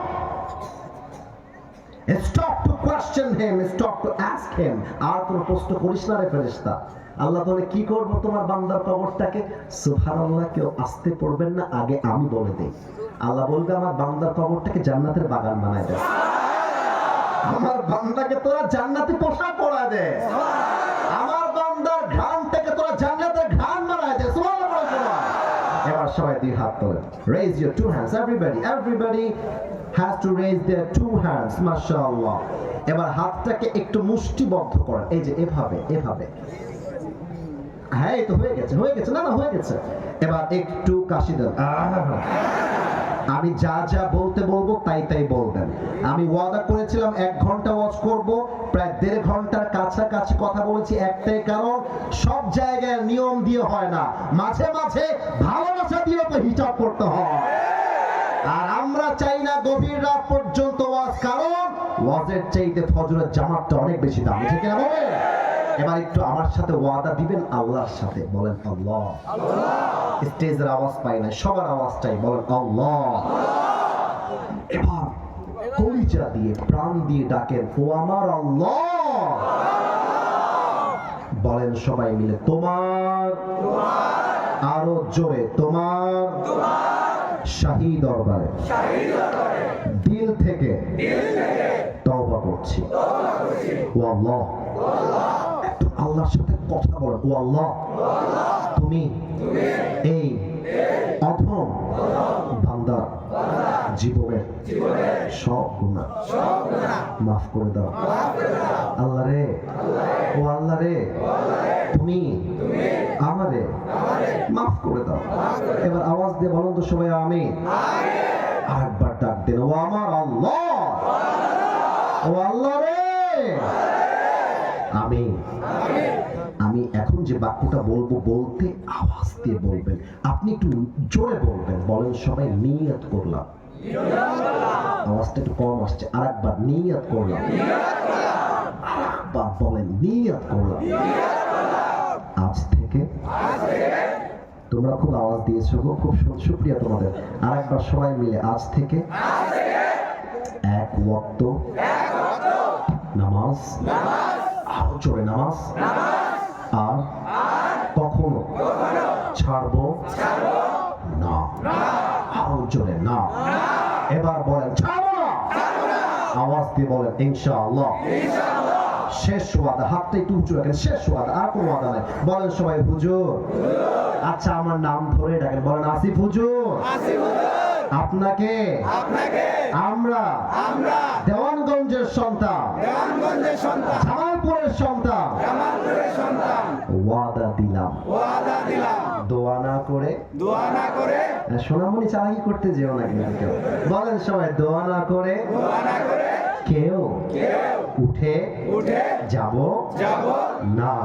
Stop to question him, stop to ask him. আর কোন প্রশ্ন করিস না রে ফেরেশতা। আল্লাহ বলে কি করব তোমার বান্দার কবরটাকে? সুবহানাল্লাহ, কেউ আসতে পড়বেন না, আগে আমি বলে দেই। আল্লাহ বলবে আমার বান্দার কবরটাকে জান্নাতের বাগান বানায় দে। আমার বান্দাকে তোরা জান্নাতি পোশাক পরায় দে। আমার বান্দার ঘ্রাণ থেকে তোরা জান্নাতের ঘ্রাণ বানায় দে। সুবহানাল্লাহ। এবার সবাই 2 হাত তোলেন। Raise your 2 hands, everybody has to raise their 2 hands, মাশাআল্লাহ। এবার হাতটাকে একটু মুষ্টিবদ্ধ করেন, এই যে এভাবে এভাবে। হ্যাঁ, এই তো হয়ে গেছে, না না হয়ে গেছে। এবার একটু কাশি দেন। আমি যা যা বলতে বলবো তাই তাই বলবেন। আমি ওয়াদা করেছিলাম 1 ঘন্টা ওয়াজ করব, প্রায় 1.5 ঘন্টার কাছাকাছি কথা বলেছি, একটাই কারণ, সব জায়গায় নিয়ম দিয়ে হয় না, মাঝে মাঝে ভালোবাসা দিয়ে তো হিসাব করতে হয়। আর আমরা চাই না গভীর রাত পর্যন্ত ওয়াজ, কারণ ওয়াজের চাইতে ফজরের জামাতটা অনেক বেশি দাম, ঠিক কিনা বলেন? এবার একটু আমার সাথে ওয়াদা দিবেন আল্লাহর সাথে, বলেন আল্লাহ। স্টেজের আওয়াজ পাই না, সবার আওয়াজটাই বলেন আল্লাহ। এবার কলিজা দিয়ে, প্রাণ দিয়ে ডাকেন, ও আমার আল্লাহ। বলেন সবাই মিলে, তোমার, আরো জোরে, তোমার শাহী দরবারে দিল থেকে তওবা করছি। ও আল্লাহ, একটু আল্লাহর সাথে কথা বলেন, ও আল্লাহ, তুমি এই অধম বান্দার জীবনের সব গুনাহ মাফ করে দাও আল্লাহ রে, ও আল্লাহ রে, তুমি আমারে মাফ করে দাও। এবার আওয়াজ দিয়ে বলুন তো সবাই আমিন। আরেকবার ডাক দেন, ও আমার আল্লাহ, ও আল্লাহ রে, আমি এখন যে বাক্যটা বলবো বলতে আওয়াজ দিয়ে বলবেন, আপনি একটু জোরে বলবেন। বলেন সবাই, নিয়ত করলাম। আওয়াজটা একটু কম আসছে, আরেকবার নিয়ত করলাম। আরেকবার বলেন, নিয়ত করলাম। আজ থেকে তোমরা খুব আওয়াজ দিয়েছো গো, খুব শুকরিয়া তোমাদের। আরেকবার সবাই মিলে, আজ থেকে এক ওয়াক্ত নামাজ, আরো জোরে নামাজ, আর কখনো ছাড়বো না, আরো জোরে না। এবার বলেন, ছাড়বো না। আওয়াজ দিয়ে বলেন, ইনশাআল্লাহ। শেষ ওয়াদা, হাতটা একটু উঁচু রাখেন, শেষ ওয়াদা, আর কোনো ওয়াদা নাই। বলেন সবাই, হুজুর। আচ্ছা, আমার নাম ধরে ডাকেন, বলেন আসিফ হুজুর। আপনাকে আমরা দেওয়ানগঞ্জের সন্তান, জামালপুরের সন্তান, ওয়াদা দিলাম দোয়া না করে সোনামণি চালাকি করতে যেও না কিন্তু কেউ। বলেন সবাই, দোয়া না করে কেউ উঠে যাব না।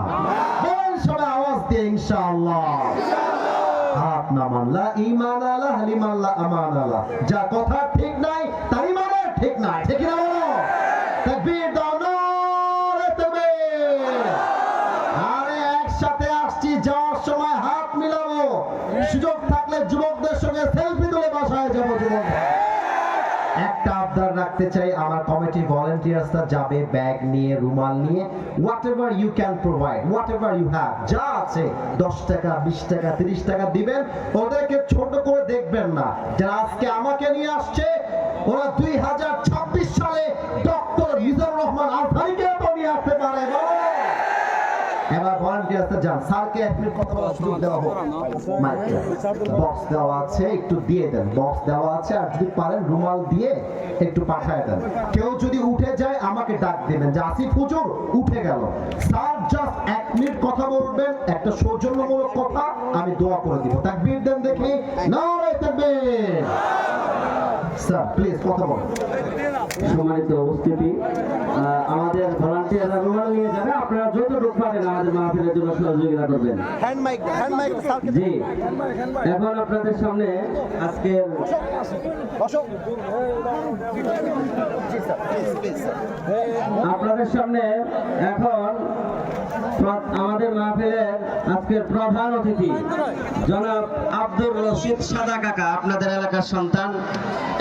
বলেন সবাই আওয়াজ দিয়ে, ইনশাআল্লাহ। হাত নামান, লা ঈমান আলা লিমান লা আমান আলা। যা কথা ঠিক নাই তার ঈমানের ঠিক নাই, ঠিক না? বলো তাকবীর দাও, নারে তাকবীর। আরে একসাথে আসছি, যাওয়ার সময় হাত মিলাবো। সুযোগ থাকলে যুবকদের সঙ্গে সেলফি তুলে বাসায় যাবো। যুবক একটা আবদার রাখতে চাই, আমার কমিটি ভলান্টিয়ার্সরা যাবে ব্যাগ নিয়ে, রুমাল নিয়ে, whatever you can provide, whatever you have, যা আছে 10 টাকা 20 টাকা 30 টাকা দিবেন। ওদেরকে ছোট করে দেখবেন না। যারা আজকে আমাকে নিয়ে আসছে, ওরা 2026 সালে ডক্টর মিজানুর রহমান আজহারিকে তো নিয়ে আসতে পারে। এবার ভলান্টিয়ার্সরা যান, স্যারকে 1 মিনিট কথা বলার সুযোগ দেওয়া হোক। বক্স দেওয়া আছে, একটু দিয়ে দেন। বক্স দেওয়া আছে, আর যদি পারেন রুমাল দিয়ে একটু পাঠায় দেন। কেউ যদি উঠে যায় আমাকে ডাক দেবেন যে আসিফ হুজুর উঠে গেল। স্যার জাস্ট 1 মিনিট কথা বলবেন, একটা সৌজন্যমূলক কথা, আমি দোয়া করে দিব। তাকবীর দেন দেখি, নারে তাকবীর। স্যার প্লিজ কথা বলুন। সম্মানিত উপস্থিতি, আমাদের ভলান্টিয়াররা রুমাল নিয়ে যাবে। আপনারা যতটুকু পারেন আমাদের মাহফিলের জন্য সহযোগিতা করবেন। জি, এখন আপনাদের সামনে আজকের এখন আমাদের মাহফিলের আজকের প্রধান অতিথি জনাব আব্দুর রশিদ সাদা কাকা, আপনাদের এলাকার সন্তান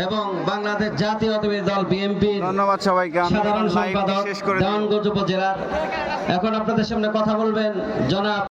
এবং বাংলাদেশ জাতীয়তাবাদী দল বিএনপির ধন্যবাদ সবাইকে। সাধারণ সম্পাদক দেওয়ানগঞ্জ উপজেলার। এখন আপনাদের সামনে কথা বলবেন জনাব